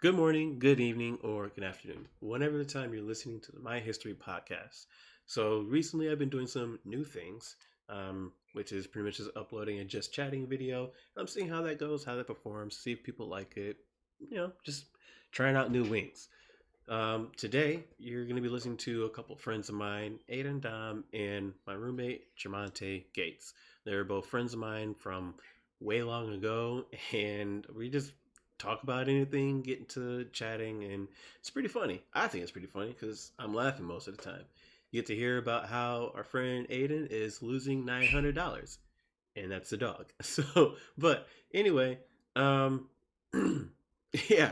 Good morning, good evening, or good afternoon, whenever the time you're listening to the My History podcast. So recently, I've been doing some new things, which is pretty much just uploading a just chatting video. I'm seeing how that goes, how that performs, see if people like it. Just trying out new wings. Today, you're going to be listening to a couple friends of mine, Aidan Dahm and my roommate, Jermonte Gates. They're both friends of mine from way long ago, and we just talk about anything, get into chatting, and it's pretty funny. I think it's pretty funny because I'm laughing most of the time. You get to hear about how our friend Aidan is losing $900, and that's a dog. But anyway, um, yeah,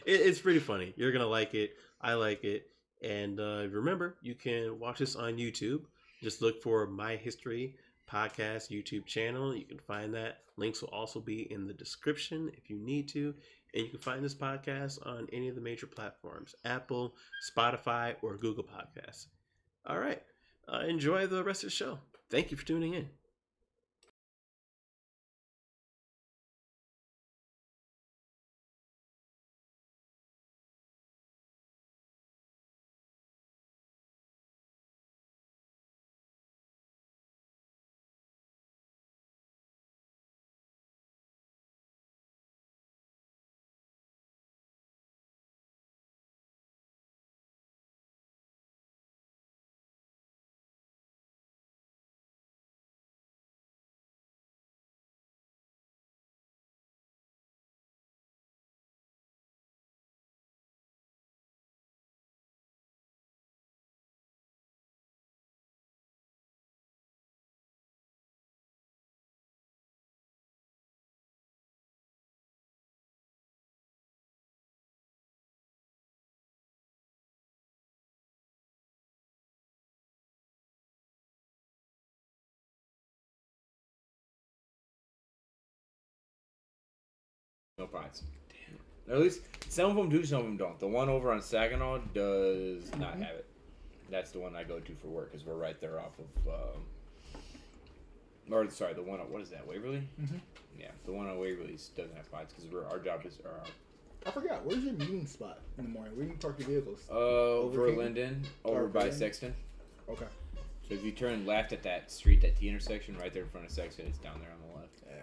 it's pretty funny. You're gonna like it. I like it. And remember, you can watch this on YouTube. Just look for My History Podcast YouTube channel. You can find that. Links will also be in the description if you need to. And you can find this podcast on any of the major platforms: Apple, Spotify, or Google Podcasts. All right. Enjoy the rest of the show. Thank you for tuning in. No points. Or at least some of them do, some of them don't. The one over on Saginaw does not have it. That's the one I go to for work because we're right there off of. Or sorry, the one on what is that, Waverly? Mm-hmm. Yeah, the one on Waverly doesn't have points because our job is I forgot. Where's your meeting spot in the morning? Where you can park your vehicles? over King? Linden, over by Linden? Sexton. Okay. So if you turn left at that street, that T intersection, right there in front of Sexton, it's down there on the left. Yeah.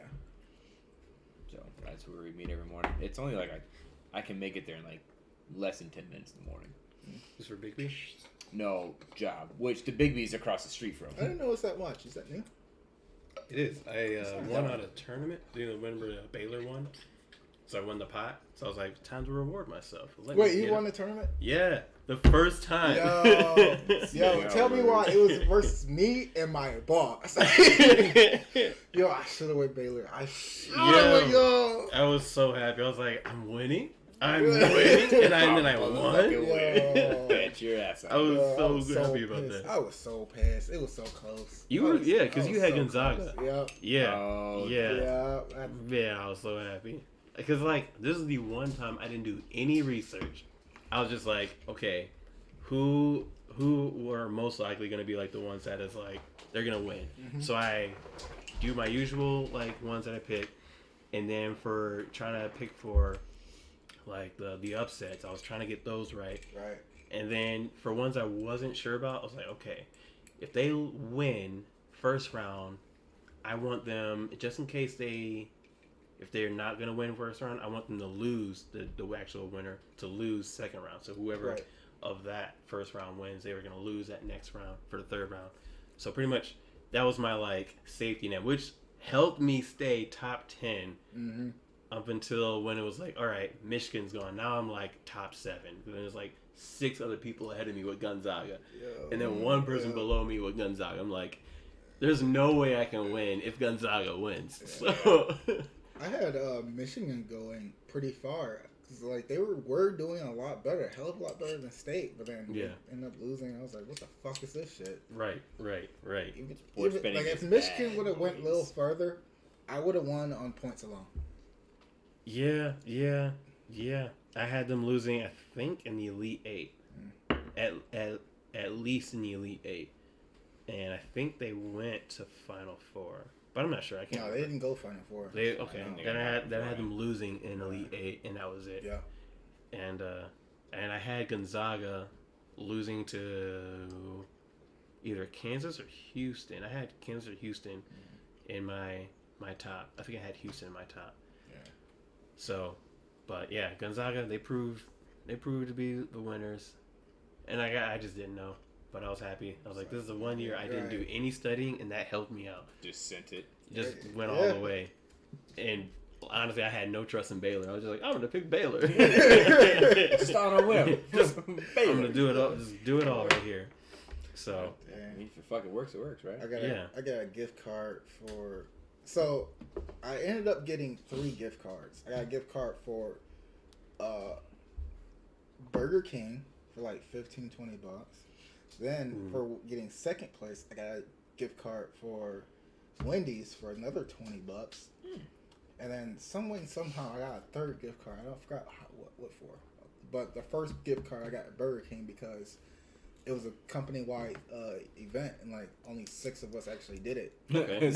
So that's where we meet every morning. It's only like I can make it there in like less than 10 minutes in the morning. This for Bigby? No job, which the Big B's across the street from. I didn't know it's that much. Is that new? It is. I not won bad. on a tournament. Remember Baylor won? So I won the pot. So I was like, time to reward myself. Wait, you won the tournament? Yeah, the first time. Yo, tell me why it was versus me and my boss. Yo, I should have went Baylor. Yo. I was so happy. I was like, I'm winning. I'm winning. And then I won. Yo. Bet your ass I out. was I so happy about pissed. that. I was so pissed. It was so close. You were, I because was you had so Gonzaga. close. Yep. Yeah. Oh, Yeah. Yeah. I was so happy. Because, like, this is the one time I didn't do any research. I was just like, okay, who were most likely going to be, like, the ones that is, like, they're going to win. Mm-hmm. So I do my usual, like, ones that I pick. And then for trying to pick for, like, the upsets, I was trying to get those right. Right. And then for ones I wasn't sure about, I was like, okay, if they win first round, I want them, just in case if they're not going to win first round, I want them to lose, the actual winner, to lose second round. So whoever of that first round wins, they were going to lose that next round for the third round. So pretty much that was my, like, safety net, which helped me stay top 10 up until when it was like, all right, Michigan's gone. Now I'm, like, top 7. And there's, like, 6 other people ahead of me with Gonzaga. And then one person below me with Gonzaga. I'm like, there's no way I can win if Gonzaga wins. So... I had Michigan going pretty far because like they were doing a lot better, a hell of a lot better than State, but then they ended up losing. I was like, what the fuck is this shit? Right. Like if Michigan would have went a little further, I would have won on points alone. Yeah. I had them losing, I think, in the Elite Eight, at least in the Elite Eight, and I think they went to Final Four, but I'm not sure. I can't. No, remember. they didn't go Final Four. They okay. I know. Then I had them losing in Elite Eight, and that was it. Yeah. And I had Gonzaga losing to either Kansas or Houston. I had Kansas or Houston in my top. I think I had Houston in my top. Yeah. So, but yeah, Gonzaga they proved to be the winners, and I just didn't know, but I was happy. I was like, this is the one year I didn't do any studying, and that helped me out. Just sent it. Just went all the way, and honestly, I had no trust in Baylor. I was just like, I'm gonna pick Baylor. Just on a whim. I'm gonna do it all. Just do it all right here. So. I mean, if it fucking works, it works, right? I got a gift card for. So, I ended up getting 3 gift cards. I got a gift card for Burger King for like $15-20. Then for getting second place, I got a gift card for Wendy's for another $20. And then somehow I got a third gift card. I forgot what for. But the first gift card I got at Burger King because it was a company-wide event, and like only 6 of us actually did it. Okay.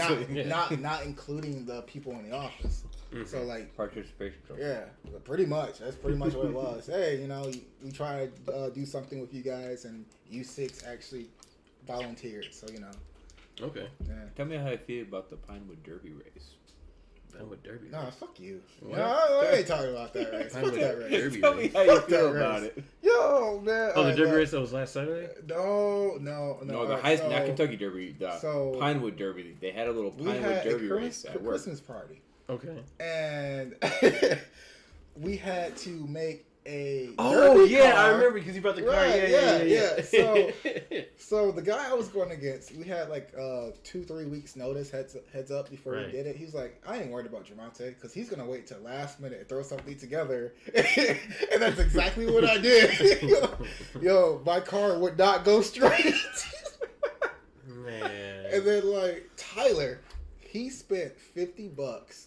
Not including the people in the office. Mm-hmm. So like Participation trophy. yeah, pretty much. That's pretty much what it was. Hey, we try to do something with you guys, and you 6 actually volunteered. So Okay. Yeah. Tell me how you feel about the Pinewood Derby race. Pinewood Derby. Nah, fuck you. What? No, I ain't talking about that race. Fuck Pinewood that race. Derby Tell me race. how you Fuck feel that about race. it. Yo, man. Oh, the alright, Derby look. race that was last Saturday. No. No, the alright, not Kentucky Derby, the so Pinewood Derby. They had a little we Pinewood had Derby a race at work. Christmas party, Okay. and we had to make a Oh derby yeah, car. I remember because you brought the car. Right, Yeah. So the guy I was going against, we had like 2-3 weeks notice, heads up before Right. we did it. He's like, I ain't worried about Jermonte because he's gonna wait till last minute and throw something together, and that's exactly what I did. Yo, my car would not go straight. Man. And then like Tyler, he spent $50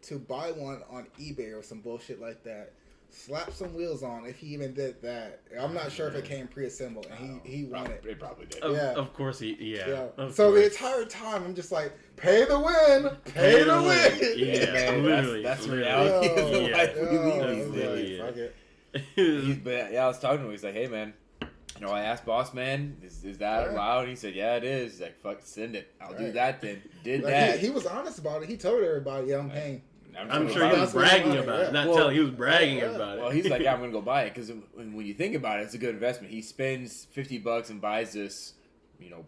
to buy one on eBay or some bullshit like that. Slap some wheels on if he even did that. I'm not sure if it came pre-assembled, and he won it. It probably did. Yeah. Of course he. Yeah. Of So the course. entire time I'm just like, pay the win, pay the win. Yeah, man, literally. that's literally. reality of the Yeah. life we Yo, lead I these was days. like, fuck it. I was talking to him. He's like, "Hey, man, I asked boss man, is that allowed?" And he said, "Yeah, it is." He's like, "Fuck, send it. I'll do Right. that then." Did Like, that. he was honest about it. He told everybody, yeah, I'm paying. I'm sure he was bragging about it. Not Well, telling. He was bragging about it. Well, he's like, "Yeah, I'm gonna go buy it," because when you think about it, it's a good investment. He spends $50 and buys this,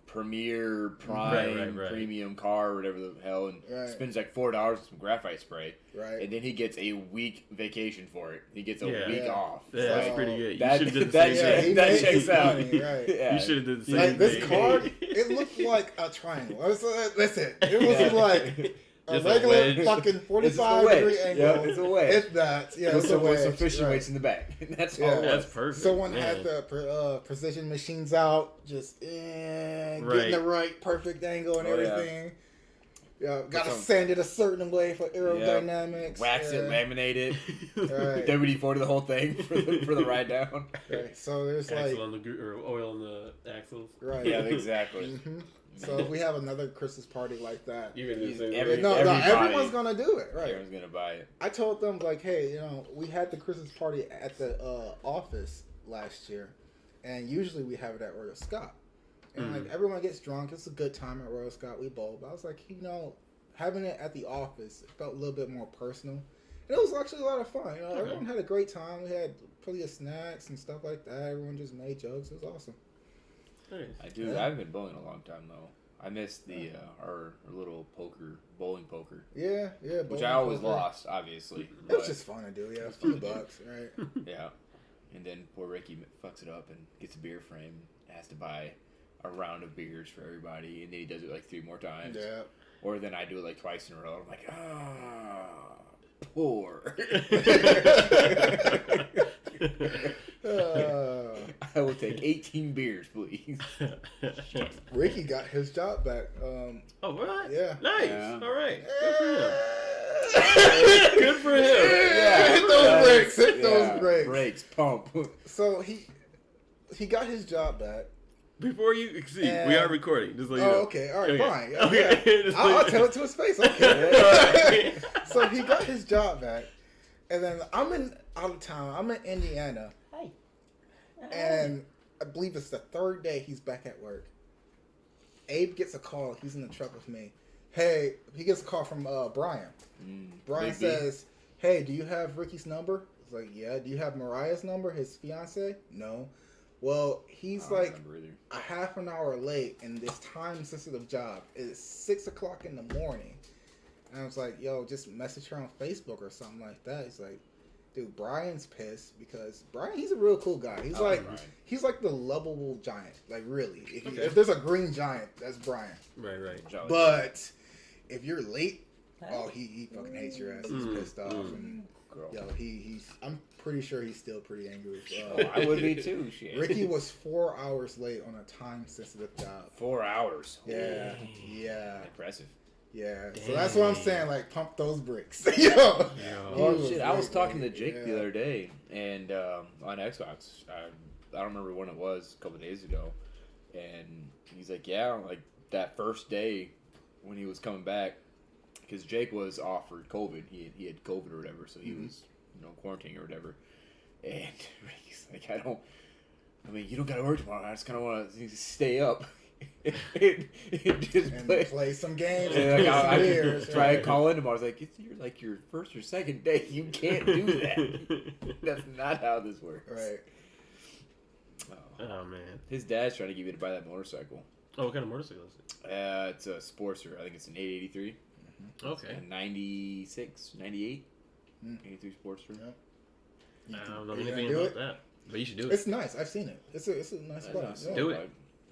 premier prime Right. premium car or whatever the hell, and Right. spends like $4 on some graphite spray, Right. and then he gets a week vacation for it. He gets a Yeah. week Yeah. off. Yeah, So, that's pretty good. You That should have did the that, same Yeah, thing. he that made checks his out. money, right. Yeah. You should have did the same Like thing. this card, it looked like a triangle. Listen, it was Yeah. like a Just a regular wedge. fucking It's a 45-degree wedge. angle. Yeah, it's a wedge. If that, yeah, With it's a some wedge. fishing right. weights in the back. That's Yeah. all. It That's was. perfect. Someone man. had the precision machines out, just getting the right perfect angle and Oh, yeah. everything. Yeah, got to some- sand it a certain way for aerodynamics. Wax it, laminate it, Right. WD-40 the whole thing for the ride down. Right. So there's Axle like, on the or oil on the axles. right. Yeah, exactly. hmm So if we have another Christmas party like that, You're gonna do the same Every- thing. no, everybody- everyone's gonna do it, right? Everyone's gonna buy it. I told them like, hey, we had the Christmas party at the office last year, and usually we have it at Royal Scott, and like everyone gets drunk. It's a good time at Royal Scott. We bowl, but I was like, having it at the office, it felt a little bit more personal, and it was actually a lot of fun. Everyone had a great time. We had plenty of snacks and stuff like that. Everyone just made jokes. It was awesome. Nice. I do. Yeah. I haven't been bowling in a long time though. I missed the our little bowling poker, Yeah, which bowling I always poker. lost, obviously. It But, was just fun to do. Yeah, a few bucks, right? yeah. And then poor Ricky fucks it up and gets a beer frame. Has to buy a round of beers for everybody, and then he does it like 3 more times. Yeah. Or then I do it like twice in a row. I'm like, poor. I will take 18 beers, please. Ricky got his job back. Oh, what? Yeah. Nice. Yeah. All right. Good for him. Good for him. Yeah, hit those brakes. Hit those brakes. Brakes, pump. So he got his job back, Before you see, And- we are recording. Just like you know. okay, all right, Okay. fine. Okay. Yeah. Just I'll like- tell it to his face. Okay. So he got his job back, and then I'm out of town. I'm in Indiana, Hey. and I believe it's the third day he's back at work. Abe gets a call. He's in the truck with me. Hey, he gets a call from Brian. Brian Ricky. says, "Hey, do you have Ricky's number?" It's like, "Yeah." "Do you have Mariah's number, his fiance?" "No." "Well, he's I don't like remember either. a half an hour late in this time-sensitive job. It's 6 o'clock in the morning." And I was like, "Yo, just message her on Facebook or something like that." He's like, "Dude, Brian's pissed because Brian, he's a real cool guy. He's Brian. he's like the lovable giant. Like really, Okay. if there's a green giant, that's Brian. Right. Jolly. But if you're late, oh, he fucking hates your ass. He's pissed off, and Girl. yo, he's. I'm pretty sure he's still pretty angry. Oh, I would be too. Shit. Ricky was 4 hours late on a time-sensitive job. 4 hours. Yeah, Ooh. yeah, Impressive. yeah. So that's what I'm saying. Like, pump those bricks. Yo. Yo. Oh He shit! I was late, talking to man. Jake the Yeah. other day, and on Xbox, I don't remember when it was, a couple of days ago, and he's like, "Yeah, like that first day when he was coming back, because Jake was off for COVID. He had COVID or whatever, so he was quarantining or whatever." And he's like, I mean, you don't got to work tomorrow. I just kind of want to stay up and just And play. play some games And and like, drink some I beers. try to right? call in tomorrow. I was like, it's your first or second day. You can't do that. That's not how this works. Right. Oh. Oh man. His dad's trying to get me to buy that motorcycle. Oh, what kind of motorcycle is it? It's a Sportster. I think it's an 883. Okay. A 96, 98. Mm. 83 Sportster. Yeah. I don't know Are you anything gonna do about it? that, but you should do it. It's nice. I've seen it. It's a nice That's bike. not Yeah. Do it. bike.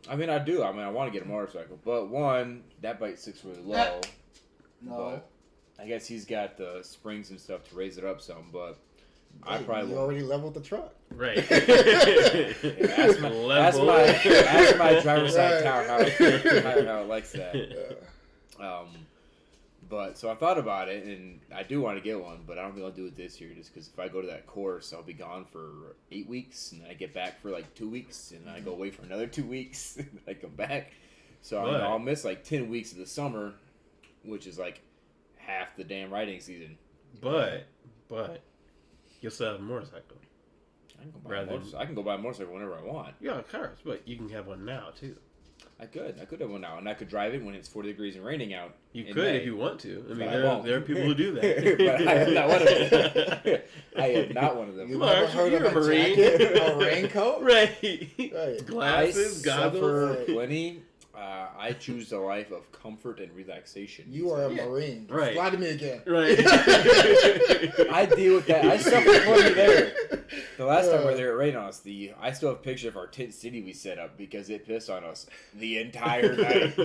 I mean, I do. I mean, I want to get a motorcycle, but one, that bike sits really low. No. I guess he's got the springs and stuff to raise it up some, but I Hey, probably you won't. already leveled the truck. Right. Ask my driver's side Right. tower how it likes that. Yeah. But so I thought about it, and I do want to get one, but I don't think I'll do it this year, just because if I go to that course, I'll be gone for 8 weeks, and then I get back for like 2 weeks, and then I go away for another 2 weeks, and then I come back. So But- I'll miss like 10 weeks of the summer, which is like half the damn riding season. but you'll still have a motorcycle. I can go buy, Rather- I can go buy a motorcycle whenever I want. Yeah, of course, but you can have one now ttoo. I could have one now, and I could drive it when it's 40 degrees and raining out. You in could May. if you want to. I mean, But I won't. there are people who do that. But I am not one of them. I am not one of them. You Well, ever aren't heard you of a a Marine? jacket, a raincoat? Right. Right. Glasses, I goggles. suffer Right. plenty. I choose a life of comfort and relaxation. You are a Yeah. Marine. Right. Fly to me again. Right. I deal with that. I suffer plenty there. The last time we were there, it rained on us. I still have a picture of our tent city we set up because it pissed on us the entire night.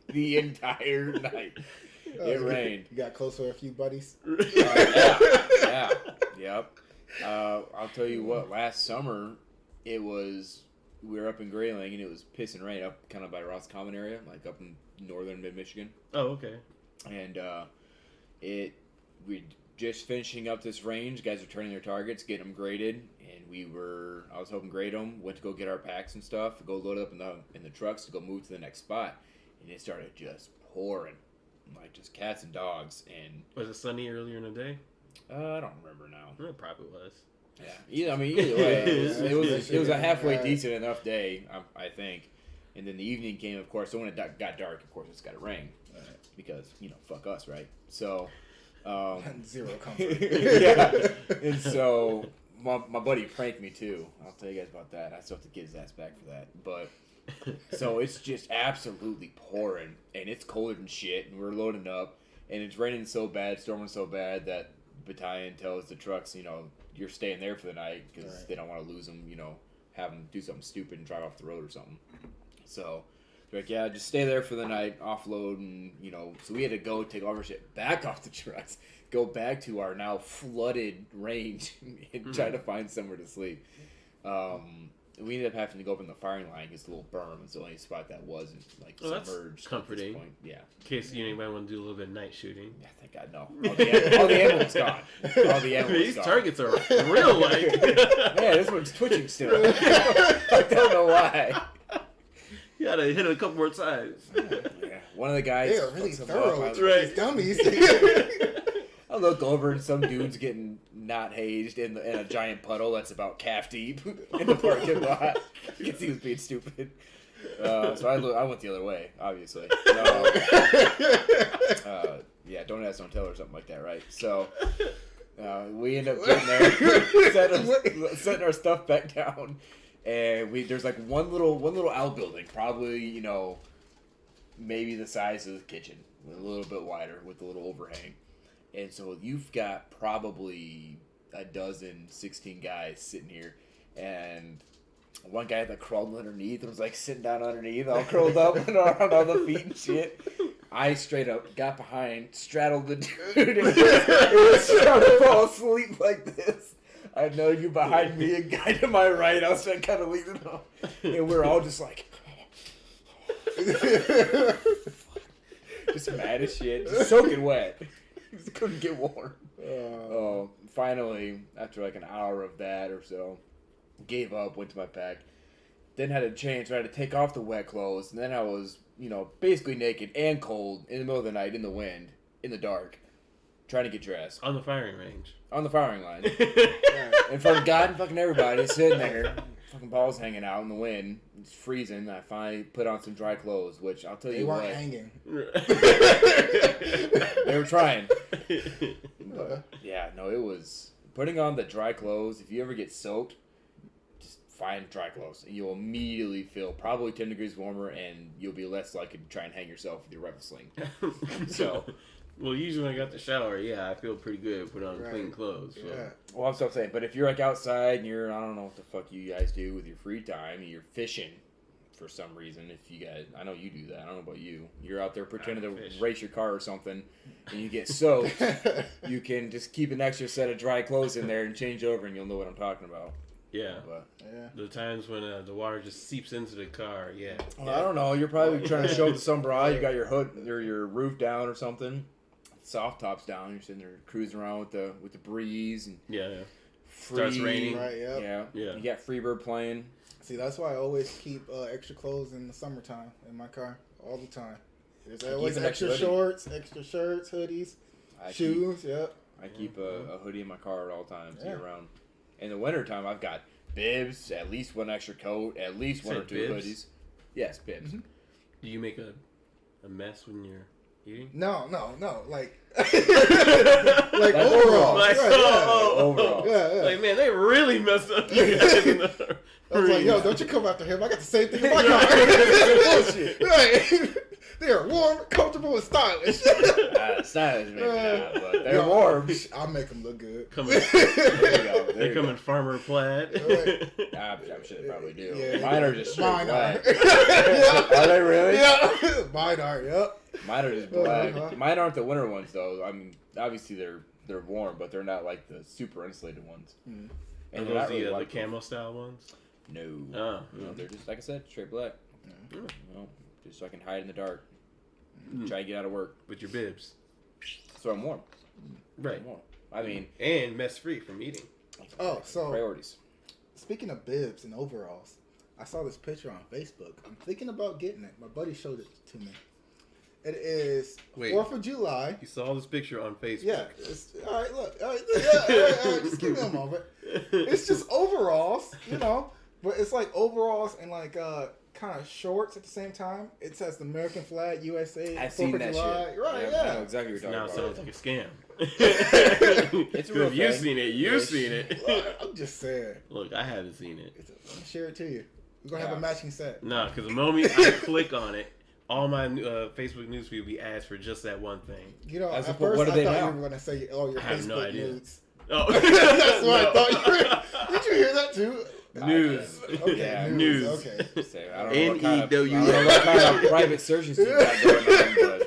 The entire night. It rained. You got close with a few buddies. Yeah. Yep. I'll tell you what. Last summer, we were up in Grayling and it was pissing rain up kind of by Ross Common area, like up in northern mid Michigan. Oh, okay. And we just finishing up this range. Guys are turning their targets, getting them graded, and I was helping grade them. Went to go get our packs and stuff, go load it up in the trucks to go move to the next spot, and it started just pouring, like just cats and dogs. And Was it sunny earlier in the day? I don't remember now. It probably was. Yeah, either way, it was a halfway Right. decent enough day, I think. And then the evening came, of course. So when it got dark, of course, it's got to rain Right. because fuck us, right? So. Zero comfort. Yeah. And so my buddy pranked me too. I'll tell you guys about that. I still have to get his ass back for that. But so it's just absolutely pouring, and it's colder than shit, and we're loading up, and it's raining so bad, storming so bad that battalion tells the trucks, you're staying there for the night because Right. they don't want to lose them, have them do something stupid and drive off the road or something. So they're like, yeah, just stay there for the night, offload, and so we had to go take all our shit back off the trucks, go back to our now flooded range, and try to find somewhere to sleep. We ended up having to go up in the firing line because the little berm was the only spot that wasn't That's submerged. comforting. At this point. Yeah. In case anybody want to do a little bit of night shooting. Yeah, thank God, no. All the ammo was gone. All the ammo was These gone. targets are real like. Yeah, this one's twitching still. I don't know why. gotta hit it a couple more times. Yeah. One of the guys. They are really fucks him thorough up. with Right. these dummies. I look over and some dude's getting not hazed in a giant puddle that's about calf deep in the parking lot because he was being stupid. So I went the other way, obviously. Yeah, don't ask, don't tell, or something like that, right? So we end up getting there, setting our stuff back down, and there's like one little outbuilding, probably maybe the size of the kitchen, a little bit wider with a little overhang. And so you've got probably 16 guys sitting here, and one guy that crawled underneath was like sitting down underneath, all curled up and on all the feet and shit. I straight up got behind, straddled the dude, and was trying to fall asleep like this. I know you behind me, a guy to my right. I was trying to kind of leave it off, and we're all just like, just mad as shit, just soaking wet. Just couldn't get warm. Finally, after like an hour of that or so, gave up, went to my pack. Then had to change, so I had to take off the wet clothes, and then I was, basically naked and cold in the middle of the night in the wind, in the dark, trying to get dressed. On the firing range. On the firing line. In front of God and fucking everybody, sitting there, fucking balls hanging out in the wind. It's freezing. I finally put on some dry clothes, which I'll tell They you what. weren't hanging. They were trying. But, yeah, no, it was putting on the dry clothes. If you ever get soaked, just find dry clothes. And you'll immediately feel probably 10 degrees warmer, and you'll be less likely to try and hang yourself with your rifle sling. So, well, usually when I got the shower, I feel pretty good. Put on Right. clean clothes. So. Yeah. well, I'm still saying, but if you're like outside and I don't know what the fuck you guys do with your free time, and you're fishing for some reason. If you guys, I know you do that. I don't know about you. You're out there pretending to fish. race your car or something, and you get soaked. You can just keep an extra set of dry clothes in there and change over, and you'll know what I'm talking about. Yeah. But Yeah. The times when the water just seeps into the car. Yeah. well, I don't know. You're probably trying to show to some bride. You got your hood or your roof down or something. Soft tops down. You're sitting there cruising around with the breeze and Yeah. free, Starts raining. Right, yep. Yeah. You got Freebird playing. See, that's why I always keep extra clothes in the summertime in my car all the time. There's always keep an extra extra hoodie. shorts, extra shirts, hoodies, shoes. Yep. I keep a hoodie in my car at all times, Yeah. year round. In the wintertime, I've got bibs, at least one extra coat, at least You one or said two bibs? hoodies. Yes, bibs. Mhm. Do you make a mess when you're eating? No, like, like overall. Like, Right, yeah. Overall. Yeah. Like, man, they really messed up you guys in the I was like, yo, Marines. don't you come after him. I got the same thing in my car. Bullshit. Right. They are warm, comfortable, and stylish. Stylish, maybe not, but they're Yo, warm. I'll make them look good. Coming, There you go. There they you come go. in farmer plaid. Right. I'm sure they probably do. Yeah, Mine are just straight Mine are. black. Are they really? Yeah. Mine are, yep. Mine are just black. Uh-huh. Mine aren't the winter ones though. I mean, obviously they're warm, but they're not like the super insulated ones. Mm. Are And those they're not the, really the waterproof. camo style ones? No. Oh. No, they're just like I said, straight black. Yeah. No, just so I can hide in the dark. Mm. Try to get out of work. With your bibs. So I'm warm. Right. I'm warm. I mean, And mess free from eating. Oh, so priorities. speaking of bibs and overalls, I saw this picture on Facebook. I'm thinking about getting it. My buddy showed it to me. It is Wait. 4th of July. You saw this picture on Facebook. Yeah. All right, look. All right, all right, just give me a moment. It's just overalls, but it's like overalls and like kind of shorts at the same time. It says the American flag, USA. I've 4th seen of that July. shit. Right, I yeah. know exactly what you're Now it talking sounds about. like a scam. It's a real If you've thing. seen it. You've Ish. seen it. I'm just saying. Look, I haven't seen it. Let me share it to you. We're going to have a Yeah. matching set. No, because the moment I click on it, all my Facebook newsfeed will be ads for just that one thing. As At a- first what are I they thought now? you were going to say, oh, your I have no Facebook idea. nudes. Oh, That's what No. I thought you were. Did you hear that too? News. Okay, Yeah, news. news. Okay. Say, I don't know what kind of, I NEWS. don't know what kind of private searches you got going on, but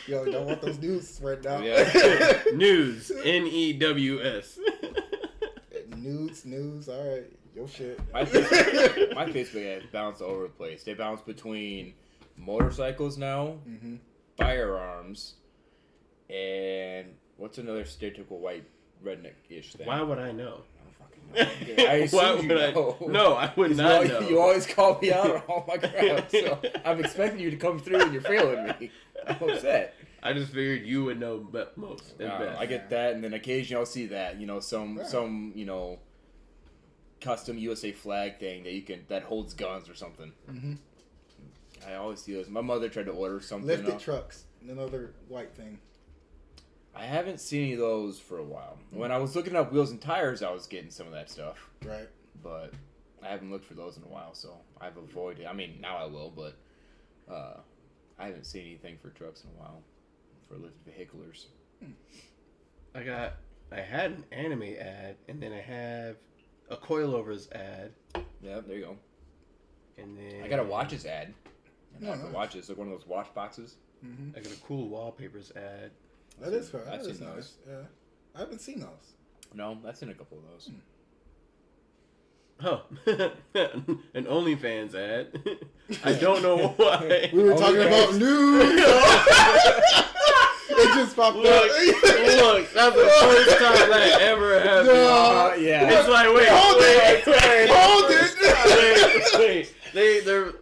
Yo, don't want those news spread out. yeah. News. NEWS. News. All right, your shit. My Facebook ads bounce all over the place. They bounce between motorcycles now, Mm-hmm. firearms, and what's another stereotypical white redneck-ish thing? Why would I know? fucking know. I assumed you know. No, I would not know. You always call me out on all my crap, so I'm expecting you to come through and you're failing me. I'm upset. I just figured you would know most and best. I get that, and then occasionally I'll see that, some custom USA flag thing that holds guns or something. Mm-hmm. I always see those. My mother tried to order something. Lifted trucks, another white thing. I haven't seen any of those for a while. When I was looking up wheels and tires, I was getting some of that stuff. Right. But I haven't looked for those in a while, so I've avoided. I mean, now I will, but I haven't seen anything for trucks in a while. For lifted vehiclers. I had an anime ad, and then I have a coilovers ad. Yeah, there you go. And then I got a watches ad. No, The watches, like one of those watch boxes. Mm-hmm. I got a cool wallpapers ad. That is fair. I've That is seen nice. those. Yeah, I haven't seen those. No, that's in a couple of those. Huh. An OnlyFans ad. I don't know why. We were talking about news. It just popped up. Look, that's the first time that ever happened. No. Yeah. It's like, wait, Hold it.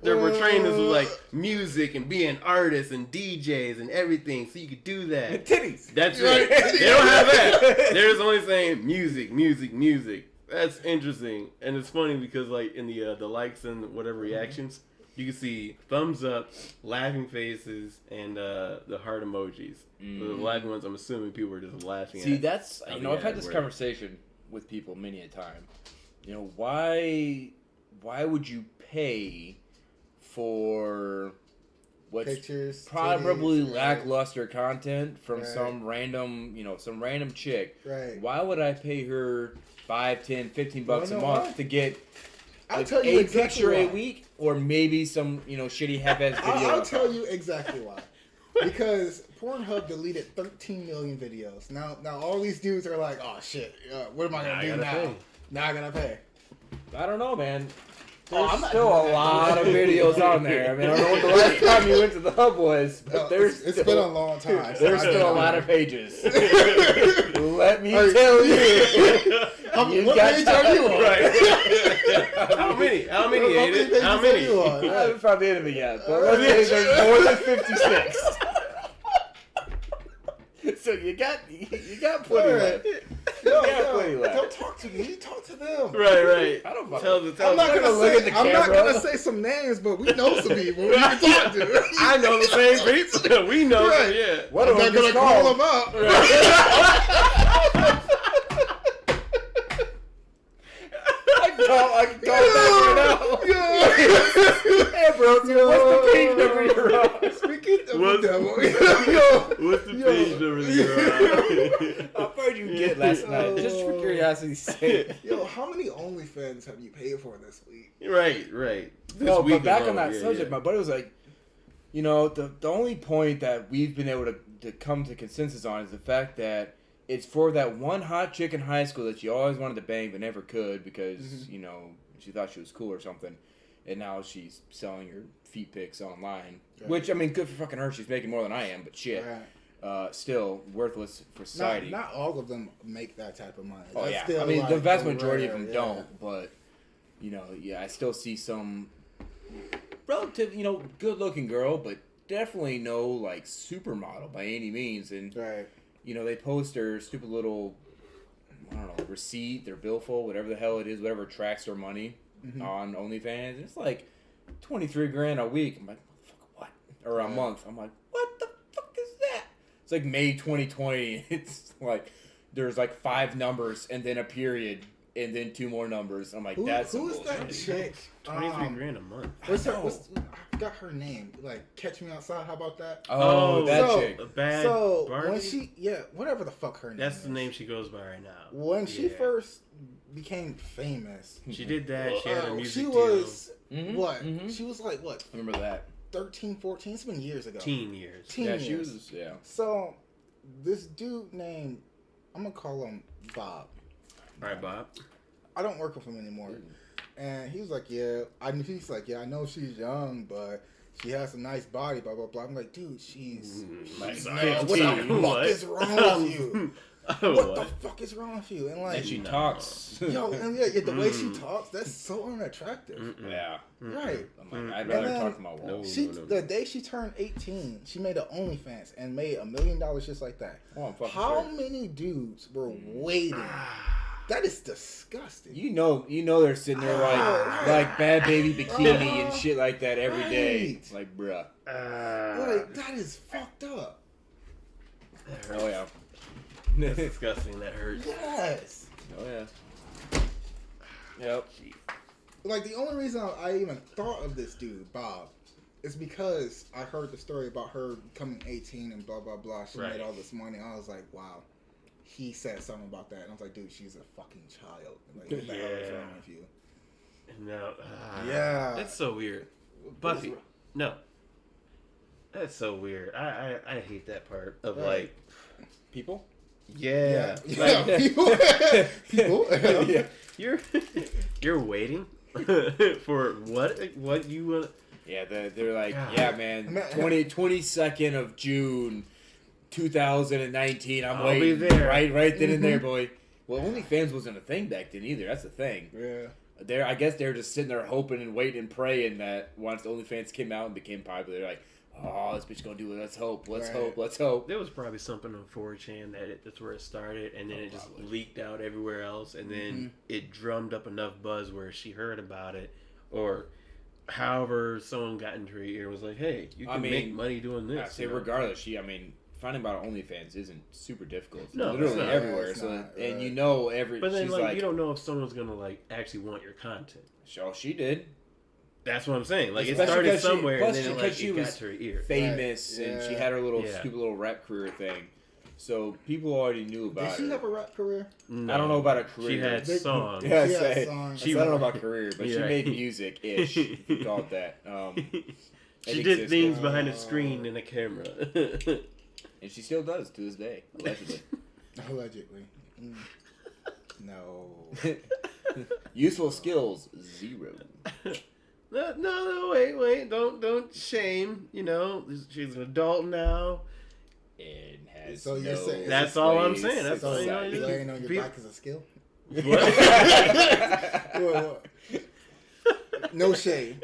They're portraying this with like music and being artists and DJs and everything, so you could do that. Titties. That's it. They don't have that. They're just only saying music, music, music. That's interesting, and it's funny because like in the likes and whatever reactions, you can see thumbs up, laughing faces, and the heart emojis. So the laughing ones, I'm assuming people are just laughing. See, at that's I've had this conversation with people many a time. Why would you pay for what's Pictures, probably titties, lackluster content from Right. some random chick? Right. Why would I pay her $5, $10, $15 a know month why? to get I'll tell you a exactly picture why. a week, or maybe some shitty half-ass video? I'll tell you exactly why. Because Pornhub deleted 13 million videos. Now all these dudes are like, oh shit, what am I gonna do now? pay. Now I gotta pay. I don't know, man. Oh, There's I'm not still doing a that. lot of videos on there. I mean, I don't know what the last time you went to the hub was, but It's been a long time. There's so still a lot of pages. Let me tell you. You What got page are you on? Right. How many? How many, What Aiden? pages How are many? you on? I haven't found the end of it yet, but let's say there's more than 56. So you got plenty left. Don't talk to me. Talk to them. Right. I don't fucking. Tell I'm not them. gonna look at say. the I'm not camera. gonna say some names, but we know some people we can talk to. I know the same people. We know them, Right. yeah. What I'm do I not gonna just call call them out. I can call back right now. Hey, bro, what's the page number you're on? Speaking of What's- the devil, What's the page number that you're on? How far did you get last night? Just for curiosity's sake. yo, how many OnlyFans have you paid for this week? Right. This No, week but back alone, on that yeah, subject, yeah. my buddy was like, the only point that we've been able to come to consensus on is the fact that it's for that one hot chick in high school that you always wanted to bang but never could because, she thought she was cool or something. And now she's selling her feet pics online. Right. Which, I mean, good for fucking her. She's making more than I am, but shit. Right. Still worthless for society. Not all of them make that type of money. Oh, That's yeah. still, I mean, like, the vast rare, majority of them yeah. don't, but, I still see some relative, good-looking girl, but definitely no, like, supermodel by any means. And, Right. they post their stupid little, I don't know, receipt, their billfold, whatever the hell it is, whatever attracts their money on OnlyFans. It's like $23,000 a week. I'm like, motherfucker, what? Or a month. I'm like, what the fuck is that? It's like May 2020. It's like, there's like 5 numbers and then a period and then 2 more numbers. I'm like, that's who is some that bullshit. chick? $23,000 a month. I forgot her name. Like, Catch Me Outside. How about that? Oh, that so- chick. A bad So Barbie? when whatever the fuck her name. That's the is. name she goes by right now. When she Yeah. first became famous, She did that. She had a music she deal. was Mhm, what? mhm. She was like what? I remember that. 13, 14? It's been years ago. Teen years. Teen Yeah, years. she was, yeah. So this dude named, I'm gonna call him Bob. All right, Bob. I don't work with him anymore. And he was like, he's like, I know she's young, but she has a nice body, blah, blah, blah. I'm like, dude, she's Nice. no, what the fuck What? is wrong with you? What the fuck is wrong with you? And like, And she talks. yo, and yeah, the way she talks, that's so unattractive. Yeah. Right. I'm like, I'd rather then- talk to my wall. The day she turned 18, she made an OnlyFans and made $1 million just like that. Oh, I'm fucking How sure. many dudes were waiting? That is disgusting. You know they're sitting there like bad baby bikini and shit like that every day. Right. Like, bruh. Like, that is fucked up. Oh yeah. That's disgusting. That hurts. Yes. Oh yeah. Yep. Like, the only reason I even thought of this dude, Bob, is because I heard the story about her becoming 18 and blah, blah, blah. She made all this money. I was like, wow. He said something about that. And I was like, dude, she's a fucking child. Like, what the hell is wrong with you? No. Yeah. That's so weird. Buffy. No. That's so weird. I hate that part of like People? yeah. Yeah. Like, People. Yeah. you're waiting for what you want. Yeah, they're like, God. yeah, man, 22nd of June, 2019. I'm I'll waiting. be there. Right then and there, boy. Well, OnlyFans wasn't a thing back then either. That's the thing. Yeah. I guess they're just sitting there hoping and waiting and praying that once OnlyFans came out and became popular, they're like, oh, this bitch gonna do it. Let's hope. Let's hope. There was probably something on 4chan that's where it started, and then it just leaked out everywhere else, and then it drummed up enough buzz where she heard about it, or however someone got into her ear and was like, hey, you can make money doing this. I say regardless, finding about OnlyFans isn't super difficult. It's No, literally it's not. everywhere. Yeah, it's so not, and right. But then she's like you don't know if someone's gonna like actually want your content. Oh, she did. That's what I'm saying. Like, it Especially started because somewhere, and plus then because she it got was to her ear. Famous, Right. and she Yeah. had her little Yeah. stupid little rap career thing. So people already knew about Did she her. have a rap career? No. I don't know about a career. She had Big- songs. Yeah, She had say, songs. I don't know about career, but she Yeah. made music-ish, if you call it that. She It did existed. things behind a screen and a camera. And she still does to this day, allegedly. Allegedly. No. Useful skills, 0. No, wait, don't shame. You know, she's an adult now. And has So you're no saying- That's all I'm place saying. in That's all you know. society. Laying on your People- back is a skill? What? What? No shade.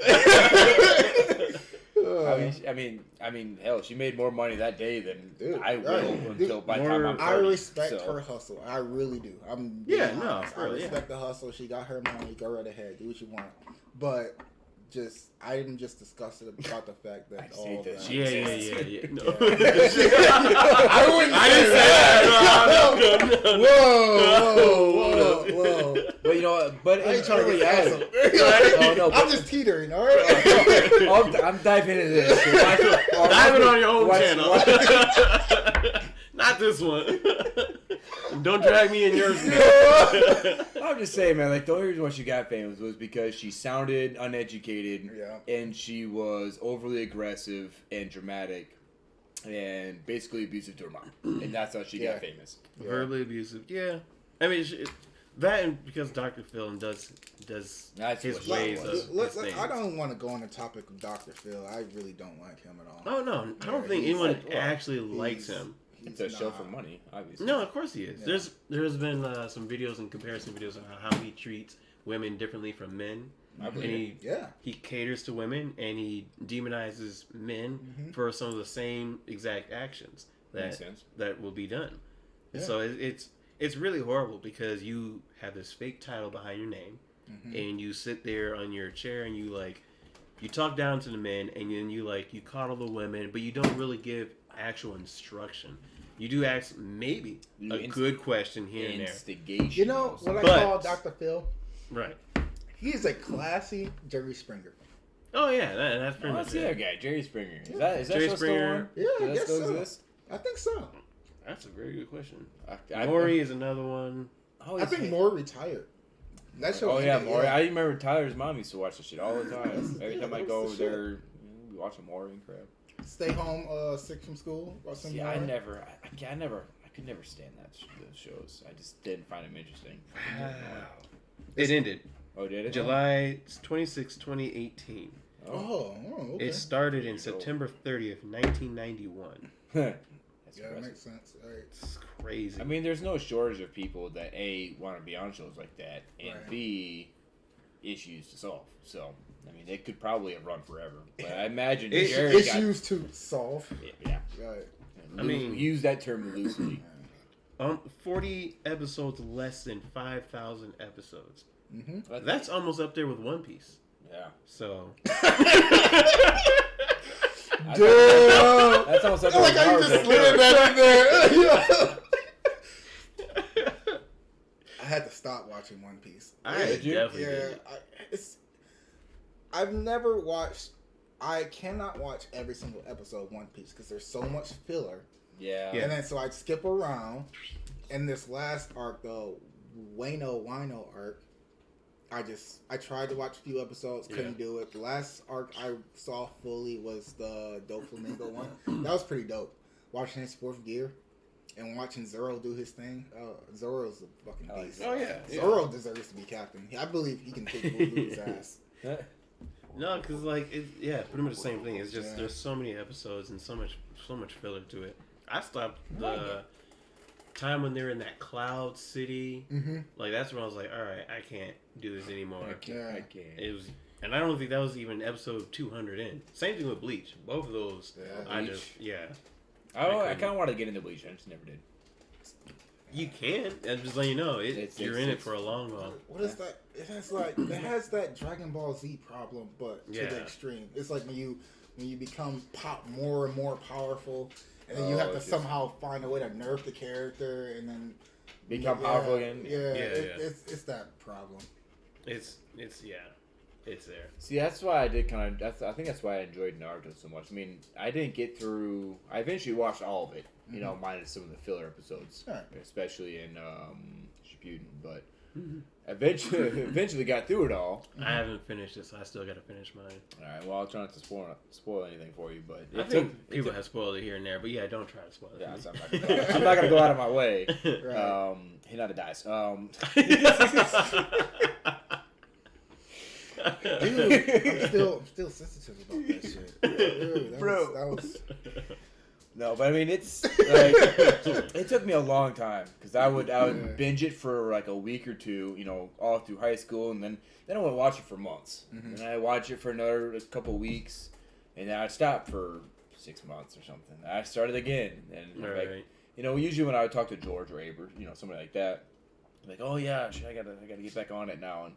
I mean, hell, she made more money that day than Dude, I will right. until by the More- time I'm 30. I respect so. her hustle. I really do. I'm Yeah, being no, honest. for I real, yeah. respect the hustle. She got her money. Go right ahead. Do what you want. But I'm just disgusted about the fact that I all hate that that. she- Yeah. No. I wouldn't I didn't say that. No. Whoa. But you know what? But I ain't trying to really get added- canceled. Oh, no, I'm just teetering, all right? I'm diving into this. Dive it on your own Watch- channel. watch- Not this one. Don't drag me in yours. I'm just saying, man. Like the only reason why she got famous was because she sounded uneducated, Yeah. and she was overly aggressive and dramatic, and basically abusive to her mom, and that's how she got famous. Verbally abusive. Yeah. I mean, that and because Dr. Phil does That's his what she ways was. of Let's, his things. I don't want to go on the topic of Dr. Phil. I really don't like him at all. Oh no, I don't Yeah, think he's anyone like, well, actually likes him. It's a show for money, obviously. No, of course he is. Yeah. There's been some videos and comparison videos on how he treats women differently from men. I And believe it. he caters to women and he demonizes men for some of the same exact actions Makes that sense. that will be done. Yeah. So it's really horrible because you have this fake title behind your name and you sit there on your chair and you talk down to the men and then you coddle the women, but you don't really give actual instruction. You do ask maybe a good question here and there. Instigation. You know what I But- call Dr. Phil? Right. He's a classy Jerry Springer. Oh yeah, that's pretty Oh, much that's the other it. guy, Jerry Springer. Is that Jerry show Springer. still Yeah, on? I Does that guess still so. exist? I think so. That's a very good question. I Maury is another one. I think Moore retired. That show Oh was yeah, good, Maury. I remember Tyler's mom used to watch this shit all the time. Every Yeah, time I that go was over the shit. there, we watch Maury and crap. Stay home, sick from school. Watch some See, Maury. I could never stand those shows. I just didn't find them interesting. It ended Oh, did it? July 26, 2018. Oh, okay. It started in September 30th, 1991. Hey, That's Yeah, that impressive. makes sense. Right. It's crazy. I mean, there's no shortage of people that A, want to be on shows like that, and Right. B, issues to solve. So, I mean, it could probably have run forever. But I imagine It- Jared Issues to solve. Yeah. Right. I mean- use that term loosely. 40 episodes, less than 5,000 episodes. Mm-hmm. That's almost up there with One Piece. Yeah. So Damn. That's almost like I like how you just slid that in there. I had to stop watching One Piece. I Did you? definitely Yeah, did. I've never watched. I cannot watch every single episode of One Piece because there's so much filler. Yeah. Yeah. And then so I'd skip around. And this last arc, the Wino arc, I tried to watch a few episodes, couldn't do it. The last arc I saw fully was the Dope Flamingo one. That was pretty dope. Watching his fourth gear and watching Zoro do his thing. Zoro's a fucking beast. Oh yeah. Zoro deserves to be captain. I believe he can kick Blue's ass. No, because like pretty much the same thing. It's just Yeah. there's so many episodes and so much filler to it. I stopped the time when they're in that cloud city. Mm-hmm. Like that's when I was like, all right, I can't do this anymore. I can't. It was, and I don't think that was even episode 200 in. Same thing with Bleach. Both of those, Yeah. I Bleach. just I kind of want to get into Bleach. I just never did. you can. I'm just letting you know, you're in it it's- for a long haul. What is that? It has that Dragon Ball Z problem, but to Yeah. the extreme. It's like when you become more and more powerful, and then you have to it's just- somehow find a way to nerf the character, and then Become powerful again. Yeah, Yeah. It's that problem. It's there. See, that's why I did kind of. I think that's why I enjoyed Naruto so much. I mean, I didn't get through. I eventually watched all of it. You know, minus some of the filler episodes, Right. especially in Shippuden. But eventually got through it all. I haven't finished it, so I still got to finish mine. All right. Well, I'll try not to spoil anything for you, but I think people have spoiled it here and there, but yeah, don't try to spoil it. Yeah, for so me. I'm not gonna go out of my way. Right. Hit out of dice. Dude, I'm still sensitive about that shit. Dude, Bro. that was No, but I mean, it's like it took me a long time because I would Yeah. binge it for like a week or two, you know, all through high school, and then I would watch it for months, and I watch it for another couple weeks, and then I'd stop for 6 months or something. I started again, and All like, right. you know, usually when I would talk to George or Aber, you know, somebody like that, like, oh yeah, shit, I gotta get back on it now, and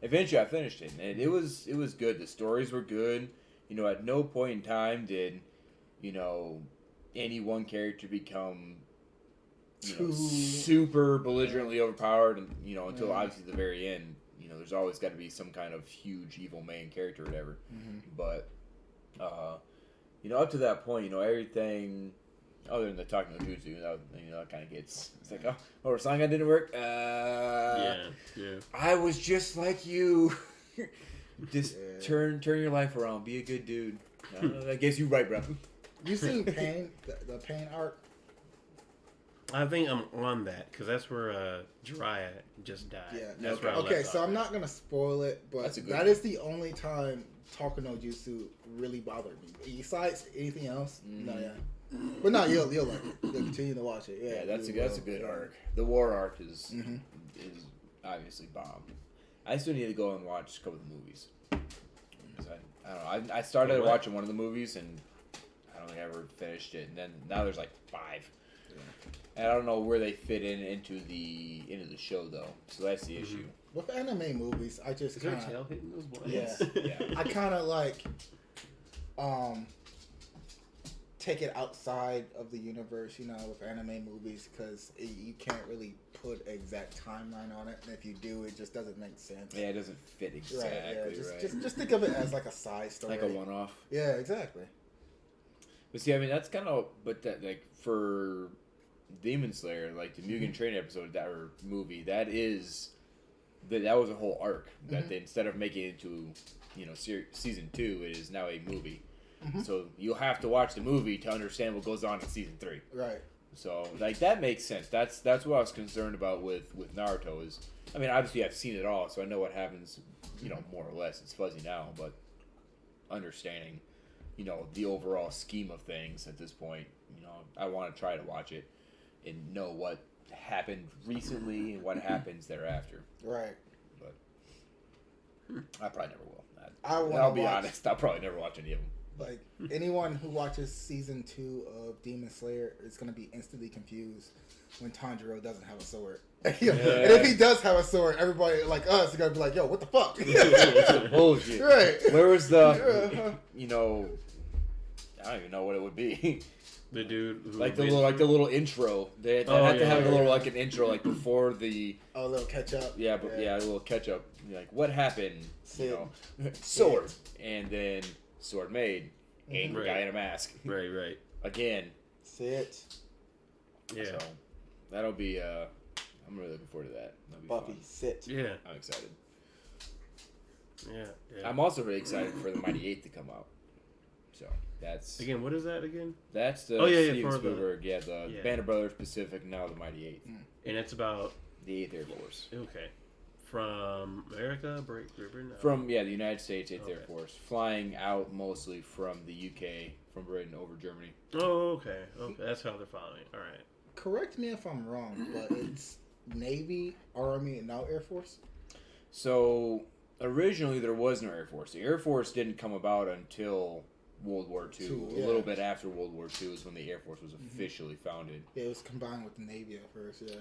eventually I finished it, and it was good. The stories were good. You know, at no point in time did, you know, any one character become, you know, Too- super belligerently overpowered, and you know, until Yeah. obviously the very end. You know, there's always got to be some kind of huge evil main character or whatever. But, you know, up to that point, you know, everything other than the talking no jutsu, that kind of gets. It's like, oh, Rasengan didn't work. Yeah. I was just like you. Just Yeah. turn your life around. Be a good dude. I guess you're right, bro. You seen Pain, the Pain arc? I think I'm on that because that's where Jiraiya just died. Yeah. That's where I Okay, left so off. I'm not gonna spoil it, but That's a good that one. is the only time Talking no Jutsu really bothered me. Besides anything else, no, yeah. But no, you'll like it. You'll continue to watch it. Yeah, Yeah, that's a you will, good yeah. arc. The war arc is Mhm. is obviously bomb. I still need to go and watch a couple of the movies. 'Cause I don't know. I started What? watching one of the movies and I don't think I ever finished it. And then now there's like 5. And I don't know where they fit into the show though. So that's the issue. With anime movies, I just Is there a kind tail of hitting those blinds? Yeah. Yeah. I kind of like take it outside of the universe, you know, with anime movies because you can't really put exact timeline on it, and if you do, it just doesn't make sense. Yeah, it doesn't fit exactly Right, yeah. right. Just think of it as like a side story. Like a one-off. Yeah, exactly. But see, I mean, that's kind of, but that, like, for Demon Slayer, like, the Mugen Train episode, or movie, that was a whole arc, that they, instead of making it into, you know, season 2, it is now a movie. So you'll have to watch the movie to understand what goes on in season 3. Right. So, like, that makes sense. That's what I was concerned about with Naruto is, I mean, obviously I've seen it all, so I know what happens, you know, more or less. It's fuzzy now, but understanding, you know, the overall scheme of things at this point, I want to try to watch it and know what happened recently and what happens thereafter. Right. But I probably never will. I'll be honest. I'll probably never watch any of them. Like, anyone who watches season 2 of Demon Slayer is going to be instantly confused when Tanjiro doesn't have a sword. And if he does have a sword, everybody like us is going to be like, yo, what the fuck? Bullshit. Right. Where was the, I don't even know what it would be. The dude who like the little intro. They had to have a little an intro like before the a little catch up. Yeah, but a little catch up. Like what happened? Sword, and then sword made. Angry guy in a mask. Right. Again. Sit. Yeah. So that'll be. I'm really looking forward to that. That'll be Buffy, fun. sit. Yeah. I'm excited. Yeah. I'm also really excited for the Mighty Eight to come out. So that's again. What is that again? That's the Steven Spielberg. The Band of Brothers Pacific. Now the Mighty Eight. And it's about the 8th Air Force. Okay. From America, Britain? From the United States 8th Air Force, flying out mostly from the UK, from Britain over Germany. Oh, okay. That's how they're following. All right. Correct me if I'm wrong, but it's Navy, Army, and now Air Force. So originally there was no Air Force. The Air Force didn't come about until World War II. A little bit after World War II is when the Air Force was officially founded. Yeah, it was combined with the Navy at first. Yeah.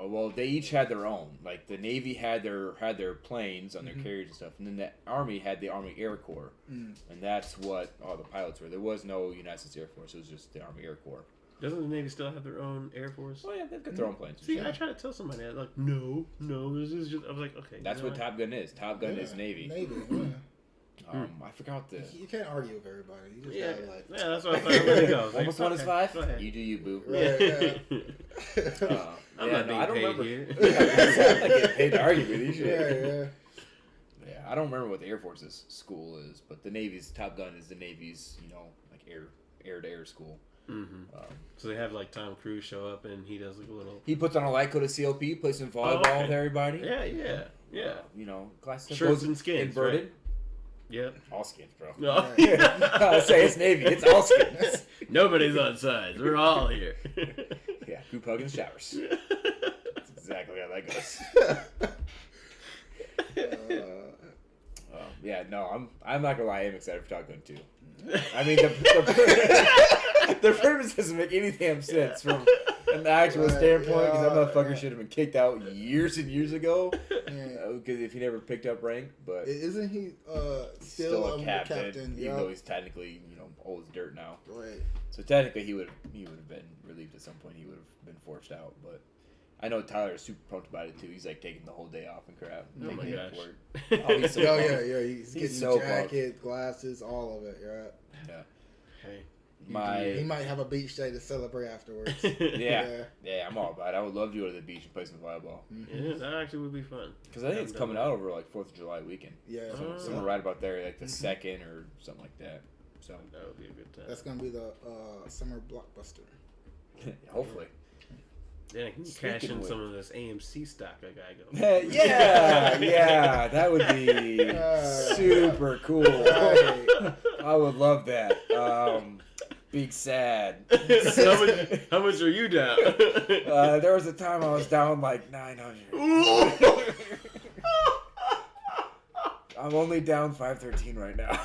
Well, they each had their own. Like the Navy had their planes on their carriers and stuff, and then the Army had the Army Air Corps, and that's what all the pilots were. There was no United States Air Force. It was just the Army Air Corps. Doesn't the Navy still have their own Air Force? Oh yeah, they've got their own planes. See, I try to tell somebody, I'm like, no, this is just. I was like, okay. That's what Top Gun is. Top Gun is Navy. Navy. I forgot the. You can't argue with everybody. You just gotta like. Yeah, that's what I thought. Let it go. Like, almost 1 is 5. You do you, boo. Right. I'm not being paid here. I'm not getting paid to argue with you. Yeah. Yeah, I don't remember what the Air Force's school is, but the Navy's Top Gun is the Navy's, like air-to-air school. Mm-hmm. So they have like Tom Cruise show up and he does like a little. He puts on a light coat of COP, plays some volleyball with everybody. Yeah. Classic. Shirts and skins. Inverted. Right? Yep. All skins, bro. No. I say it's Navy. It's all skins. Nobody's on sides. We're all here. Yeah, group hug in the showers. That's exactly how that goes. I'm not gonna lie. I am excited for Top Gun 2. I mean, the premise doesn't make any damn sense from an actual standpoint, because that motherfucker should have been kicked out years and years ago. Because if he never picked up rank, but isn't he still a captain? Even though he's technically old as dirt now. Right. So technically he would have been relieved at some point. He would have been forced out, but. I know Tyler is super pumped about it too. He's like taking the whole day off and crap. Oh my gosh. He's so He's getting the jacket, glasses, all of it. Yeah. Hey. He might have a beach day to celebrate afterwards. Yeah, I'm all about it. I would love to go to the beach and play some volleyball. Yeah, that actually would be fun. Because I think it's coming out over like 4th of July weekend. Yeah. Somewhere right about there, like the 2nd or something like that. So that would be a good time. That's gonna be the summer blockbuster. Hopefully. Yeah, I can cash in some of this AMC stock I got going. Yeah, that would be super cool. I would love that. Big sad. How much are you down? There was a time I was down like 900. I'm only down 513 right now.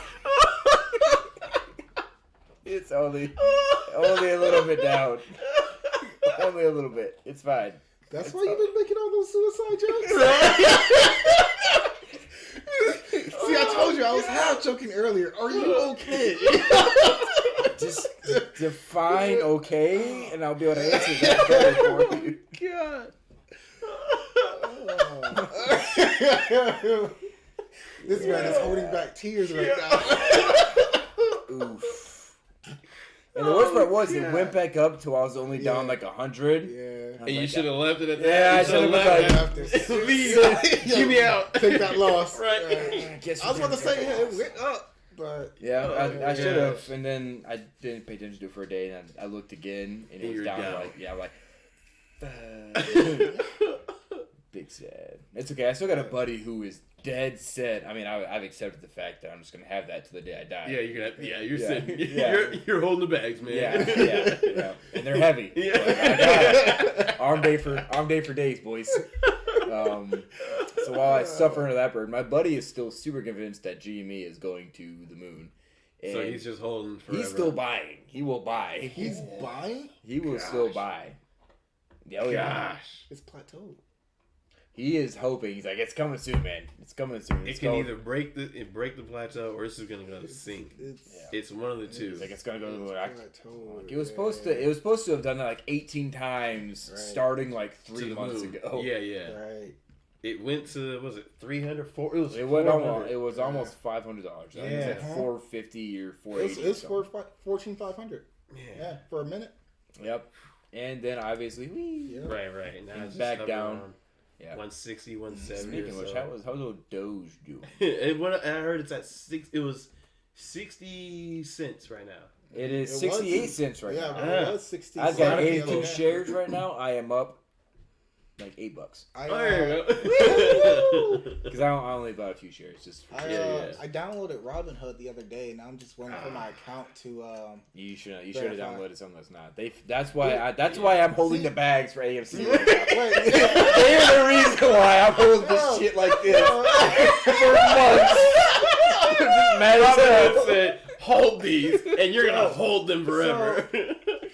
It's only a little bit down. Only a little bit. It's fine. That's why you've been making all those suicide jokes? See, I told you, I was half joking earlier. Are you okay? Just define okay, and I'll be able to answer that better for you. God. This man is holding back tears right now. Oof. And the worst part was, it went back up till I was only down like 100. Yeah. And you should have left it at that. Yeah, I should have left it. Leave. Give me out. Take that loss. Right. I was about to say, it went up. But I should have, and then I didn't pay attention to it for a day, and I looked again, and it was down. Like, Big sad. It's okay. I still got a buddy who is dead set. I mean, I've accepted the fact that I'm just gonna have that to the day I die. Yeah, you're gonna. Yeah, you're sitting. Yeah. You're holding the bags, man. Yeah. And they're heavy. Yeah. But I got it. Arm day for days, boys. So while I suffer under that burden, my buddy is still super convinced that GME is going to the moon. And So he's just holding forever. he's still buying. He will buy. He's buying? He will still buy. Oh, yeah. Gosh. It's plateaued. He is hoping. He's like, it's coming soon, man. It's coming soon. It can either break the plateau or it's just gonna go sink. It's one of the two. He's like, it's gonna go to the moon. Plateaued. It was supposed to have done that like 18 times, starting like 3 months ago. Yeah. Right. It went to, was it 300? It was almost $500. I think Yeah. it was like $450 or $480. It's for $14,500. Yeah, for a minute. Yep. And then obviously, Right. Now it's back just down. around Yeah. 160, 170. Speaking of which, how's old Doge doing? I heard it's at it was 60 cents right now. It is 68 cents right Yeah, now. but it was 60 I've got cents. 82 shares right now. I am up like $8. Because I only bought a few shares. Just I downloaded Robinhood the other day, and I'm just waiting for my account to. You should have downloaded something that's not. That's why I'm holding the bags for AMC. Right now. They're the reason why I'm holding this shit like this for months. Robinhood said, "Hold these, and you're gonna hold them forever."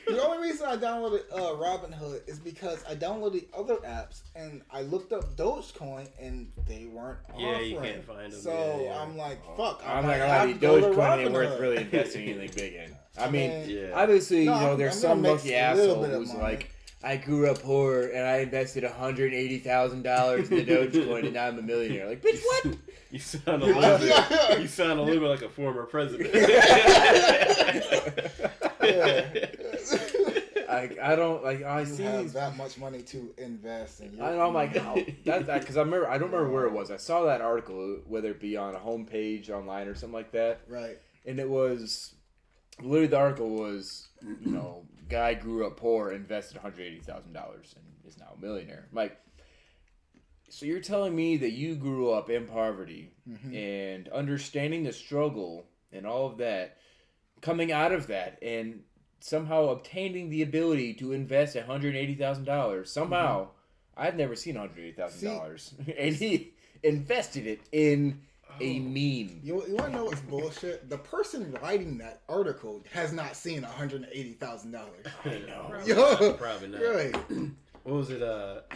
The only reason I downloaded Robinhood is because I downloaded other apps and I looked up Dogecoin and they weren't offering. You can't find them. So I'm like, fuck. I'm not gonna lie to you, Dogecoin ain't worth really investing anything big in. I mean, obviously, there's some lucky asshole who's like, I grew up poor and I invested $180,000 in the Dogecoin and now I'm a millionaire. Like, bitch, what? You sound a little bit. You sound a little bit like a former president. I don't like. I see have that much money to invest in. I know. I'm like, how? That because I remember. I don't remember where it was. I saw that article, whether it be on a homepage online or something like that. Right. And it was literally the article was, guy grew up poor, invested $180,000, and is now a millionaire. I'm like, so you're telling me that you grew up in poverty and understanding the struggle and all of that, coming out of that and somehow obtaining the ability to invest $180,000. Somehow, I've never seen $180,000, and he invested it in a meme. You want to know what's bullshit? The person writing that article has not seen $180,000. I know. Probably not. Right. What was it?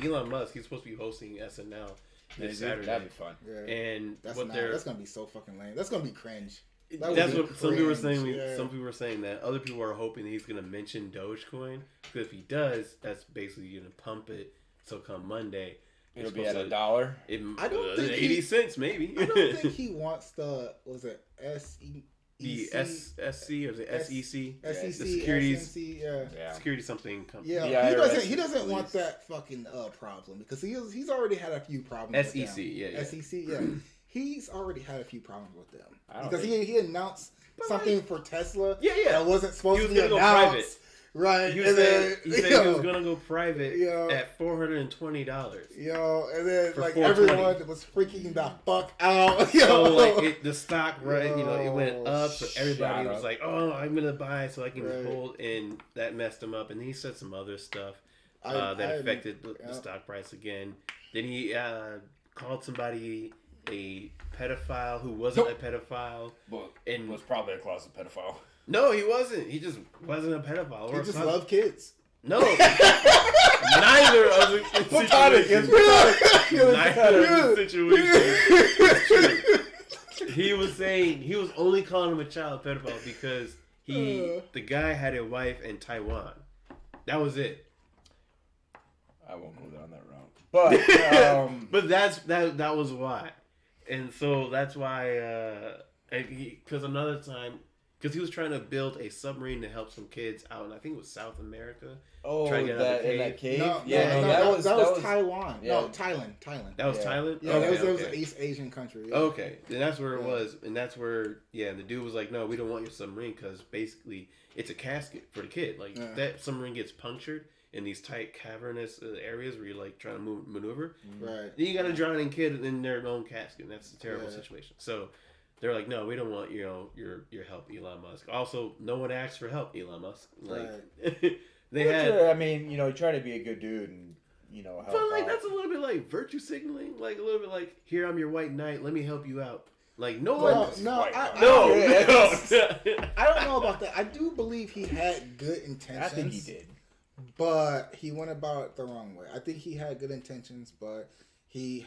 Elon Musk. He's supposed to be hosting SNL this Saturday. That'd be fun. Yeah. And That's that's gonna be so fucking lame. That's gonna be cringe. That's what some people were saying. Yeah. Some people were saying that. Other people are hoping that he's going to mention Dogecoin, because if he does, that's basically going to pump it. So come Monday, It'll be at $1. I don't think 80 cents maybe. I don't think he wants the the SSC or the SEC, SEC, the securities, SMC, security something company. Yeah, he doesn't want that fucking problem, because he's already had a few problems. SEC, with them. SEC, yeah. He's already had a few problems with them because think... he announced something for Tesla. Yeah. That wasn't supposed to be announced. Go private. Right. He said he was gonna go private at $420. And then like everyone was freaking the fuck out. So like the stock, right? It went up, so everybody was like, "Oh, I'm gonna buy so I can hold," and that messed him up. And he said some other stuff that affected the stock price again. Then he called somebody a pedophile who wasn't a pedophile, and was probably a closet pedophile. No, he wasn't. He just wasn't a pedophile. He just loved kids. No, neither of the situations. Neither of the situations. He was saying he was only calling him a child pedophile because the guy had a wife in Taiwan. That was it. I won't go down that route. But but that was why, and so that's why. Because another time because he was trying to build a submarine to help some kids out, and I think it was South America. Oh, Trying to get out of the in that cave? No, Yeah, no, no, that was Taiwan. yeah. No, Thailand. That was Yeah. Thailand. Yeah, Okay, it was okay. an East Asian country. Yeah. Okay, and that's where it Yeah. was, and that's where the dude was like, "No, we don't want your submarine because basically it's a casket for the kid. Like that submarine gets punctured in these tight cavernous areas where you're like trying to maneuver. Right. Then you got a drowning kid in their own casket, and that's a terrible situation. So they're like, "No, we don't want your help, Elon Musk." Also, no one asked for help, Elon Musk. Like they had. Sure, I mean, you try to be a good dude and help But like out. that's a little bit like virtue signaling, like a little bit like, "Here, I'm your white knight. Let me help you out." Like no No, one. no, No. I don't know about that. I do believe he had good intentions. I think he did. But he went about it the wrong way. I think he had good intentions, but he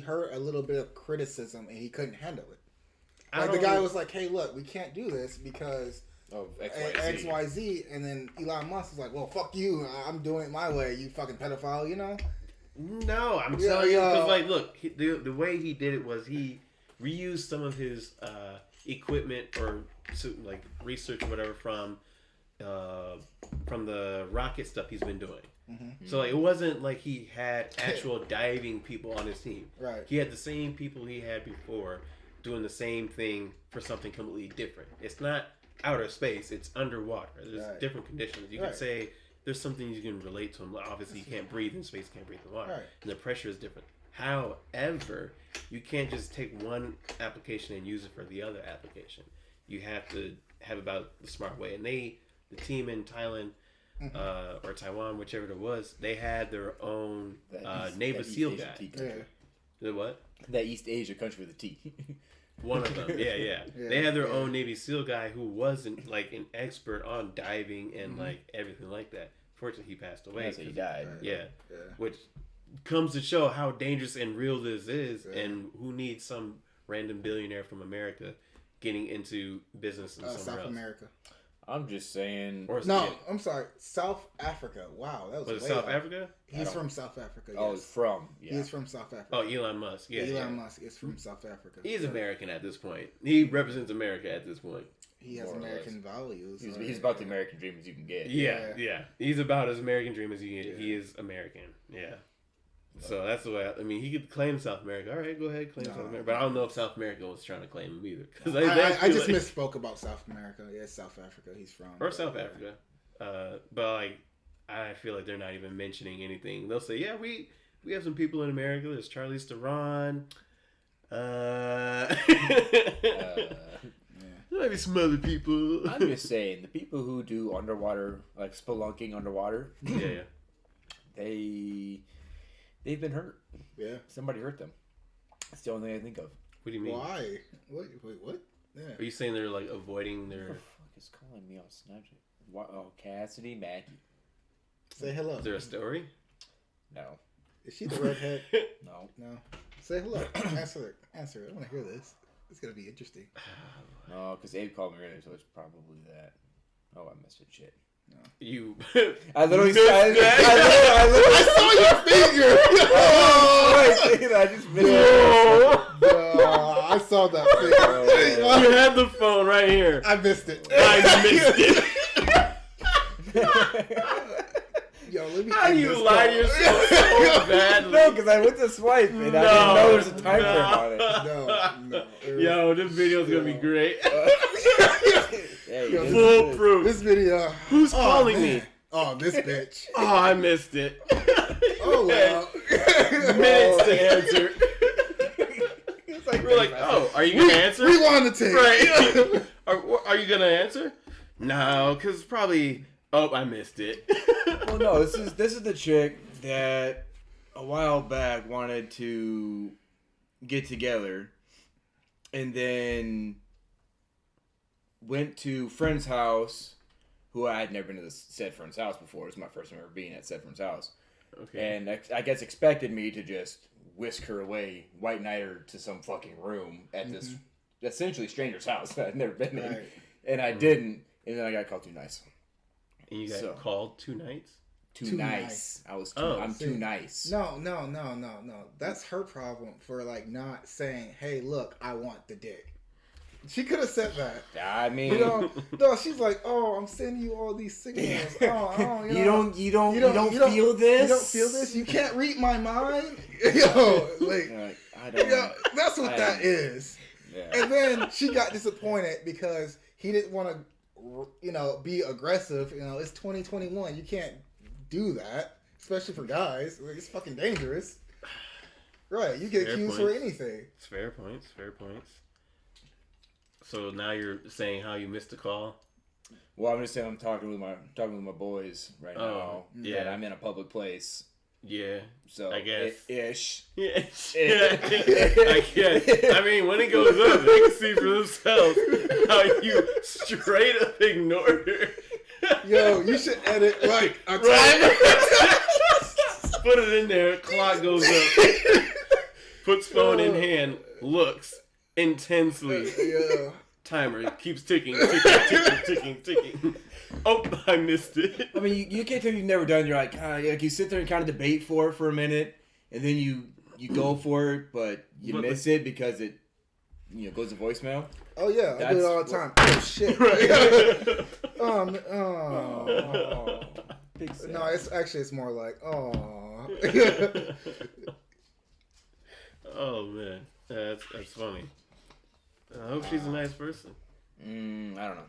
heard a little bit of criticism and he couldn't handle it. Like the guy was like, "Hey, look, we can't do this because Of X, Y, Z," and then Elon Musk was like, "Well, fuck you. I'm doing it my way. You fucking pedophile, you know." No, I'm telling you, because like, look, the way he did it was he reused some of his equipment or like research or whatever from the rocket stuff he's been doing. Mm-hmm. So like, it wasn't like he had actual diving people on his team. Right. He had the same people he had before doing the same thing for something completely different. It's not outer space, it's underwater. There's different conditions. You could say there's something you can relate to him. Obviously, you can't breathe in space, can't breathe in water. Right. And the pressure is different. However, you can't just take one application and use it for the other application. You have to have about the smart way. And the team in Thailand or Taiwan, whichever it was, they had their own Navy SEAL guy. The what? That East Asia country with a T. One of them, yeah. They had their own Navy SEAL guy who wasn't like an expert on diving and like everything like that. Fortunately, he passed away. So he died. Yeah, which comes to show how dangerous and real this is, and who needs some random billionaire from America getting into business in somewhere South else. America. I'm just saying. I'm sorry. South Africa. Wow, that was Was it way South off. Africa? He's from South Africa. Oh, Yes. Yeah. He's from South Africa. Oh, Elon Musk. Yeah, Elon Musk is from South Africa. He's American at this point. He represents America at this point. He has More or American values. He's about the American dream as you can get. Yeah. He's about as American dream as you get. He is American. Yeah. So that's the way. I mean, he could claim South America. All right, go ahead, claim South America. But I don't know if South America was trying to claim him either. Because I just misspoke about South America. Yeah, South Africa. He's from. Or South Africa. But like, I feel like they're not even mentioning anything. They'll say, "Yeah, we have some people in America. There's Charlize Theron. There might be some other people." I'm just saying, the people who do underwater, like spelunking underwater, they've been hurt. Yeah. Somebody hurt them. That's the only thing I think of. What do you mean? Why? Wait, what? Yeah. Are you saying they're like avoiding their? Who the fuck is calling me on Snapchat? What? Oh, Cassidy Mackey. Say hello. Is there a story? No. Is she the redhead? No. No. Say hello. Answer it. I want to hear this. It's gonna be interesting. No, because Abe called me earlier, so it's probably that. Oh, I missed it. Shit. No. You. I literally missed I saw your finger. I just missed it. I saw that finger. You had the phone right here. I missed it. I missed it. Yo, let me. How do you lie to yourself so badly? No, because I went to swipe and I didn't know there was a time frame on it. No. Yo, this video's gonna be great. Hey, Foolproof. This video. Who's calling me? Oh, this bitch. Oh, I missed it. Oh well. Minutes to answer. We're like, oh, are you gonna answer? Rewind the tape. Right. Are you gonna answer? No, because probably. Oh, I missed it. Well, no, this is the chick that a while back wanted to get together, and then went to friend's house, who I had never been to this said friend's house before. It was my first time ever being at said friend's house, and I guess expected me to just whisk her away, white knight her to some fucking room at this essentially stranger's house that I'd never been in, and I didn't, and then I got called too nice. And you got called 2 nights? Too nice. I was. I'm too nice. No. That's her problem for like not saying, "Hey, look, I want the dick." She could have said that. I mean, No, she's like, oh, I'm sending you all these signals. Oh, you don't feel this. You don't feel this. You can't read my mind. Yo, like, I don't. That's what that is. Yeah. And then she got disappointed because he didn't want to, be aggressive. It's 2021. You can't do that, especially for guys. Like, it's fucking dangerous. Right? You get accused for anything. It's fair points. Fair points. So now you're saying how you missed the call? Well, I'm just saying I'm talking with my boys right now. Yeah, that I'm in a public place. Yeah, so I guess ish. Yeah, I guess. I mean, when it goes up, they can see for themselves how you straight up ignored her. Yo, you should edit like a timer. Put it in there. Clock goes up. Puts phone in hand. Looks intensely. Yeah. Timer keeps ticking. Oh, I missed it. I mean, you can't tell me you've never done. You're like you sit there and kind of debate for a minute, and then you go for it, but you miss it because it goes to voicemail. Oh yeah, I do it all the time. Oh shit. Right. Big sad. No, it's more like Oh man, that's funny. I hope she's a nice person. I don't know.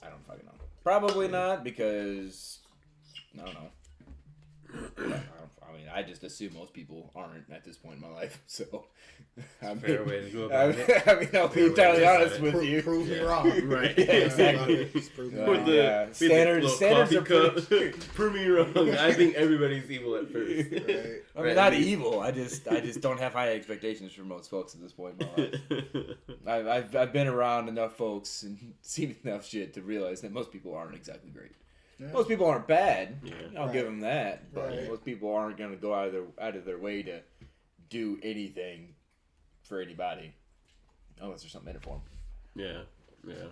I don't fucking know. Probably not, because I don't know. I mean, I just assume most people aren't at this point in my life. So, fair way to go about it. I mean, I'll be entirely honest with you. Prove me wrong. Right. Yeah, exactly. With the standards are pretty... Prove me wrong. I think everybody's evil at first. Right. I mean, not evil. I just don't have high expectations for most folks at this point in my life. I've been around enough folks and seen enough shit to realize that most people aren't exactly great. Yeah. Most people aren't bad. Yeah. I'll give them that. But most people aren't going to go out of their way to do anything for anybody, unless there's something in it for them. Yeah.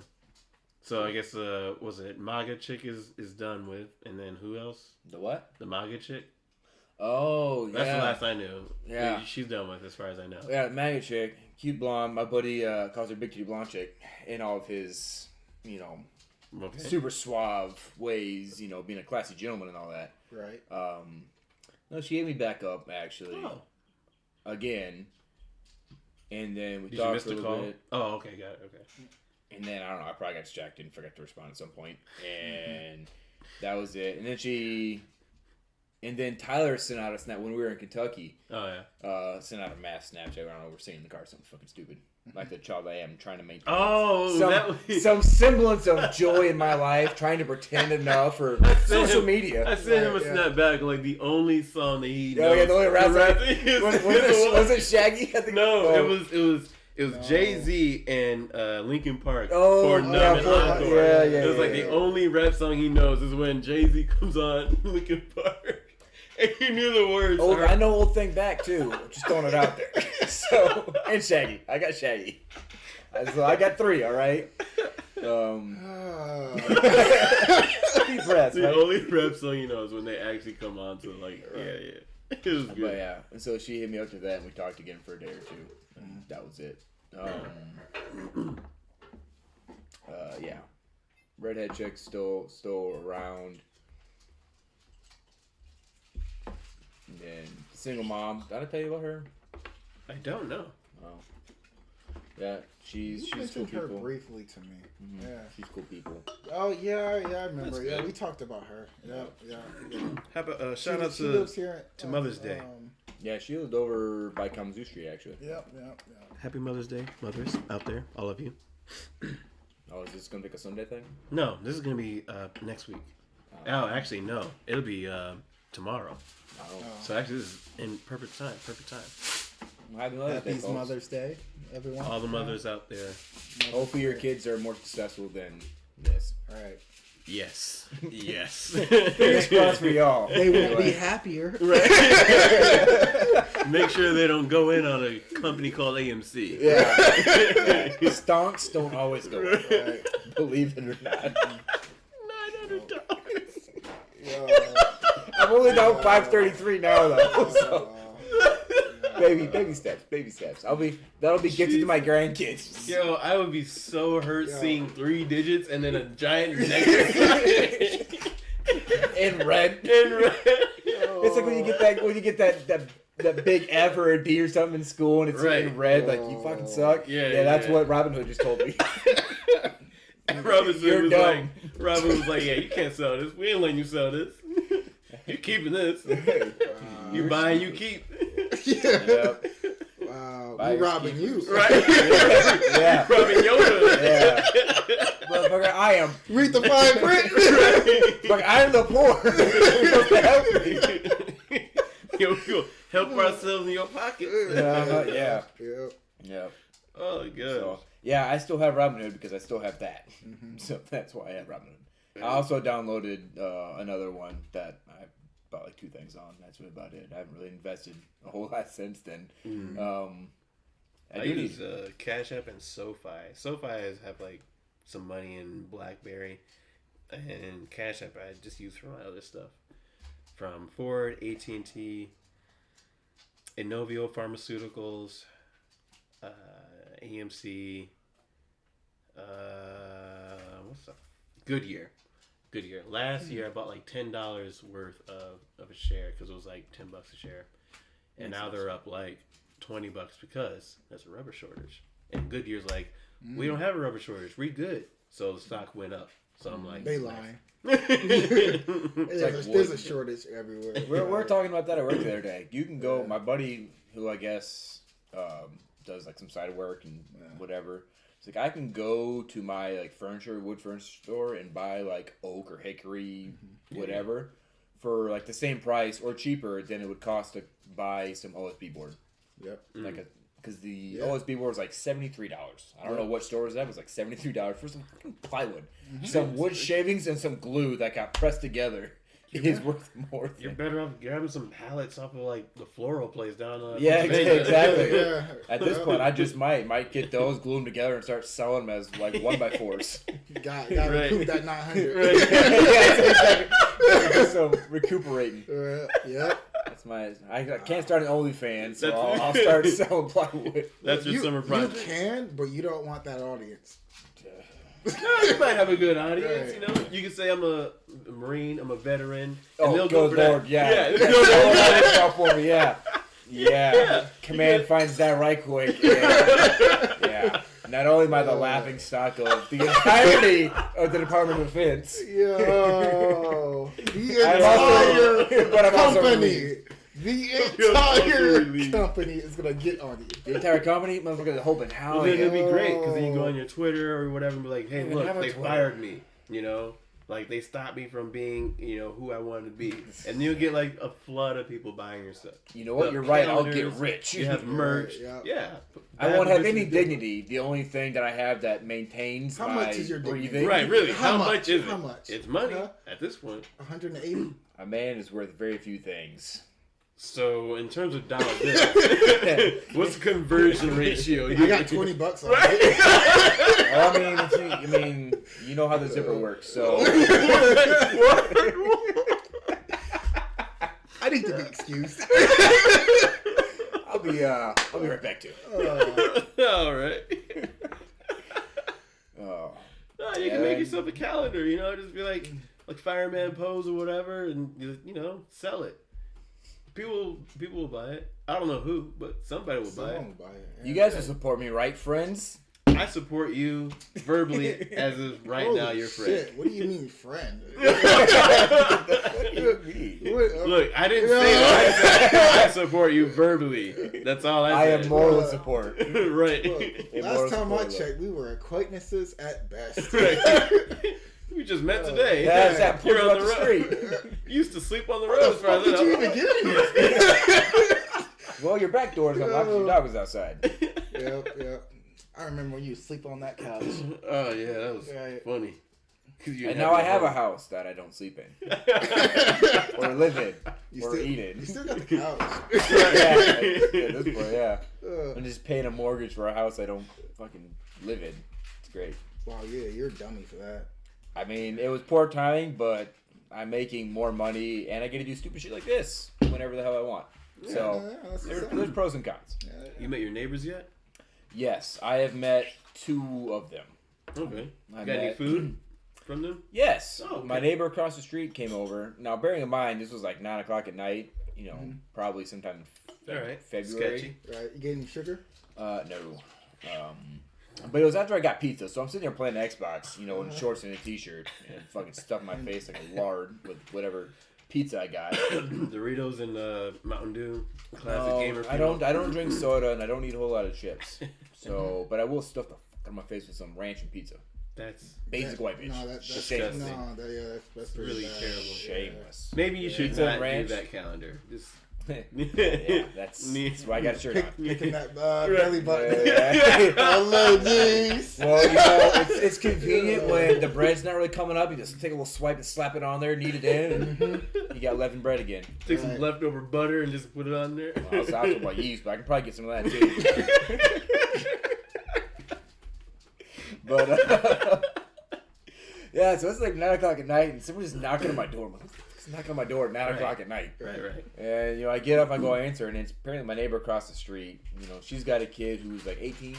So I guess was it MAGA chick is done with, and then who else? The what? The MAGA chick. Oh, yeah. That's the last I knew. Yeah. She's done with, as far as I know. Yeah, MAGA chick, cute blonde. My buddy calls her Big Titty Blonde Chick in all of his, super suave ways, being a classy gentleman and all that. Right. No, she hit me back up, actually. Oh. Again. And then we talked for a little bit. Oh, okay, got it, okay. And then, I don't know, I probably got distracted and forgot to respond at some point. And that was it. And then Tyler sent out a snap when we were in Kentucky. Oh, yeah. Sent out a mass Snapchat. I don't know, we're sitting in the car, something fucking stupid. Like the child I am, trying to maintain some semblance of joy in my life, trying to pretend enough for social media. I sent him a snap back, like the only song that he knows. Oh yeah, the only rap was it Shaggy? It was Jay-Z and Linkin Park for Numb and Encore. Yeah. It was like the only rap song he knows is when Jay-Z comes on Linkin Park. And he knew the words. I know Old Thing Back too. Just throwing it out there. So, and Shaggy. I got Shaggy. So I got 3, all right? Deep breaths, the only rap song you know is when they actually come on to yeah. It was good. But yeah, and so she hit me up to that and we talked again for a day or two. And that was it. Yeah. Redhead chick still around. And then single mom. Did I tell you about her? I don't know. Oh. Yeah, she's cool people. Her briefly to me. Mm-hmm. Yeah, she's cool people. Oh yeah, I remember. Yeah, we talked about her. Yeah. How about shout out to Mother's Day? Yeah, she lived over by Kalamazoo Street actually. Yep. Happy Mother's Day, mothers out there, all of you. Oh, is this gonna be a Sunday thing? No, this is gonna be next week. Oh, actually, no, it'll be tomorrow. Oh. So actually, this is in perfect time. Happy Mother's Day, everyone. All the mothers out there. Hopefully your kids are more successful than this. All right. Yes. Fingers crossed for y'all. They will be happier. Right. Make sure they don't go in on a company called AMC. Yeah. Stonks don't always go in. Right. Believe it or not. $900. I'm only down 533 now though. So. baby steps. That'll be gifted to my grandkids. Yo, I would be so hurt seeing 3 digits and then a giant negative in red. It's like when you get that big F or a D or something in school and it's in red, like you fucking suck. Yeah, that's what Robin Hood just told me. Robin was like, yeah, you can't sell this. We ain't letting you sell this. You keeping this. You buying, you keep. Yep. Wow. We robbing you. Right? Yeah. Robbing Yoda. Yeah. Motherfucker, I am. Read the fine print. Motherfucker, I am the poor. Help me. Yo, help ourselves in your pocket. Yeah. Oh, God. So, yeah, I still have Robinhood because I still have that. Mm-hmm. So that's why I have Robinhood. I also downloaded another one that I bought like 2 things on. That's about it. I haven't really invested a whole lot since then. I use Cash App and SoFi. SoFi have like some money in BlackBerry, and Cash App I just use for my other stuff. From Ford, AT&T, Inovio Pharmaceuticals, AMC, what's up? Goodyear. Last year I bought like $10 worth of a share because it was like $10 a share, and now they're up like $20 because there's a rubber shortage. And Goodyear's like, we don't have a rubber shortage. We good. So the stock went up. So I'm like, they lying. It's there's a shortage everywhere. We're talking about that at work the other day. You can go. My buddy, who I guess does like some side work and whatever. It's like I can go to my like wood furniture store and buy like oak or hickory, whatever, for like the same price or cheaper than it would cost to buy some OSB board. Yep. Because the OSB board was like $73. I don't know what store was that. It was like $73 for some fucking plywood, some wood shavings, and some glue that got pressed together. Is worth more. You're better off grabbing some pallets off of like the floral place down. Exactly. At this point, I just might get those, glue them together, and start selling them as like 1x4s. Got recoup that 900. Exactly. So recuperating. Yep. That's I can't start an OnlyFans, so I'll start selling plywood. That's your summer project. You can, but you don't want that audience. You might have a good audience, you know. You can say I'm a Marine, I'm a veteran, and they'll go for Lord, that. Yeah. For me, yeah. Command finds that right quick. Yeah. Not only am I the laughing stock of the entirety of the Department of Defense. Yo, the entire company. The entire company is gonna get on you. The entire company, motherfucker, the whole battalion. Well, then it'd be great because then you go on your Twitter or whatever and be like, "Hey, look, they fired me." You know, like they stopped me from being, you know, who I wanted to be, and you'll get like a flood of people buying your stuff. You know what? You're right. I'll get rich. You have merch. Yeah. I won't have any dignity. The only thing that I have that maintains how my much is your breathing. dignity? Right, really. How much is it? How much? It's money at this point. 180. A man is worth very few things. So, in terms of dollar bills, what's the conversion ratio? I got $20 on right? it. Well, I mean, you know how the zipper works, so. I need to be excused. I'll be right back too. All right. Oh. No, you can make yourself a calendar, you know, just be like fireman pose or whatever, and you know, sell it. People will buy it. I don't know who, but somebody will buy it. Yeah. You guys will support me, right, friends? I support you verbally as of right now, your friend. Shit. What do you mean, friend? Look, I didn't say that. I support you verbally. That's all I said. I am moral support. Right. Look, last time I checked, we were acquaintances at best. Right. We just met today. That's that You're on the street. You used to sleep on the road. How did you even get in here? Well, your back door is unlocked. Your dog was outside. Yep. I remember when you sleep on that couch. Oh yeah, that was funny. And now I have a house that I don't sleep in, or live in, eat in. You still got the couch. At this point, yeah. I'm just paying a mortgage for a house I don't fucking live in. It's great. Wow, yeah, you're a dummy for that. I mean, it was poor timing, but I'm making more money, and I get to do stupid shit like this whenever the hell I want. So there's pros and cons. You met your neighbors yet? Yes, I have met 2 of them. Okay. I Got any food from them? Yes. Oh, okay. My neighbor across the street came over. Now, bearing in mind, this was like 9 o'clock at night. You know, probably sometime in All right. February. Sketchy. Right, you get any sugar? No. But it was after I got pizza, so I'm sitting there playing Xbox, you know, in shorts and a t-shirt, and fucking stuffing my face like a lard with whatever pizza I got. Doritos and Mountain Dew. Classic gamer. I don't drink soda, and I don't eat a whole lot of chips. So, but I will stuff the fuck out of my face with some ranch and pizza. That's Basic white bitch. No, that's disgusting. that's pretty really bad. terrible. Shameless. Maybe you should Pizza not and ranch. do that calendar. Just Yeah, that's why I got a shirt on. Picking that belly button. Yeah. Hello, jeez. Well, you know, it's convenient when the bread's not really coming up. You just take a little swipe and slap it on there, knead it in, and you got leavened bread again. take some leftover butter and just put it on there. Well, I was talking about yeast, but I can probably get some of that too. But yeah, so it's like 9 o'clock at night, and someone's just knocking on my door. I'm like, it's knocking on my door at 9 o'clock at night. Right. And you know, I get up, I go answer, and it's apparently my neighbor across the street. You know, she's got a kid who's like 18.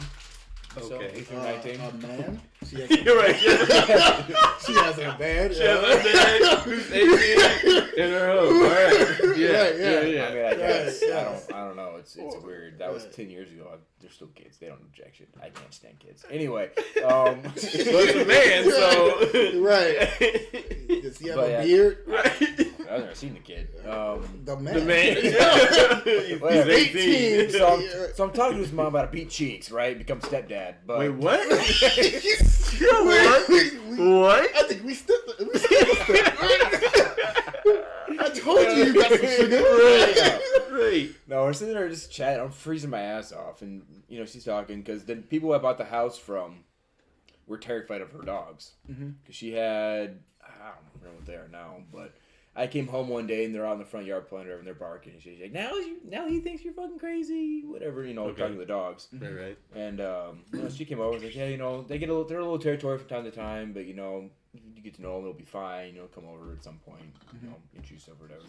So, Okay. 18, 19. A man? She has You're right. Yeah. she has a band. She has a man who's 18 in her home. All right. Yeah. Right, yeah. I mean, I guess Right, I don't know. It's weird. That was 10 years ago. They're still kids. They don't object shit. I can't stand kids. Anyway, Well, it's a man, so Right. Does he have But, a yeah. beard? Right. I've never seen the kid. The man. The man. Well, He's 18. So I'm talking to his mom about to beat cheeks, right? Become stepdad. But Wait, what? Wait. What? I think we stepped a step. I told you got some sugar. Right. No, we're sitting there just chatting. I'm freezing my ass off, and you know she's talking because the people I bought the house from were terrified of her dogs because she had I don't remember what they are now, but I came home one day and they're out in the front yard playing whatever and they're barking and she's like, now he thinks you're fucking crazy, whatever, you know, talking to the dogs. Right. And you know, she came over and was like, yeah, you know, they're a little territorial from time to time, but you know, you get to know them, it'll be fine. You know, come over at some point, you know, introduce stuff or whatever.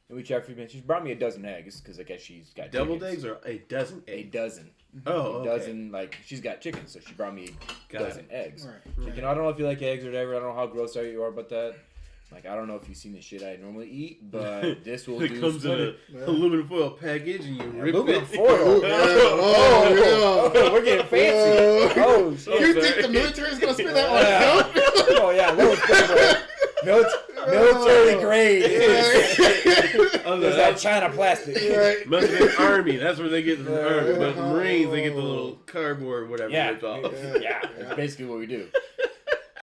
And we chat for a few minutes. She's brought me a dozen eggs because I guess she's got Deviled chickens. eggs or a dozen A eggs? dozen. Oh, A okay. dozen, like, she's got chickens, so she brought me a Got dozen it. eggs. Right. She's like, you know, I don't know if you like eggs or whatever. I don't know how gross you are about that. Like, I don't know if you've seen the shit I normally eat, but this will It do. comes in an aluminum foil package and you rip aluminum it. foil. Oh, We're getting fancy. Oh, shit. You sorry. think the military is gonna spend that on help? Oh, yeah, military grade. There's that China plastic. Right. Must have been Army. That's where they get the Army. But Uh-huh. Marines, they get the little cardboard, whatever Yeah, it's called. yeah, that's basically what we do.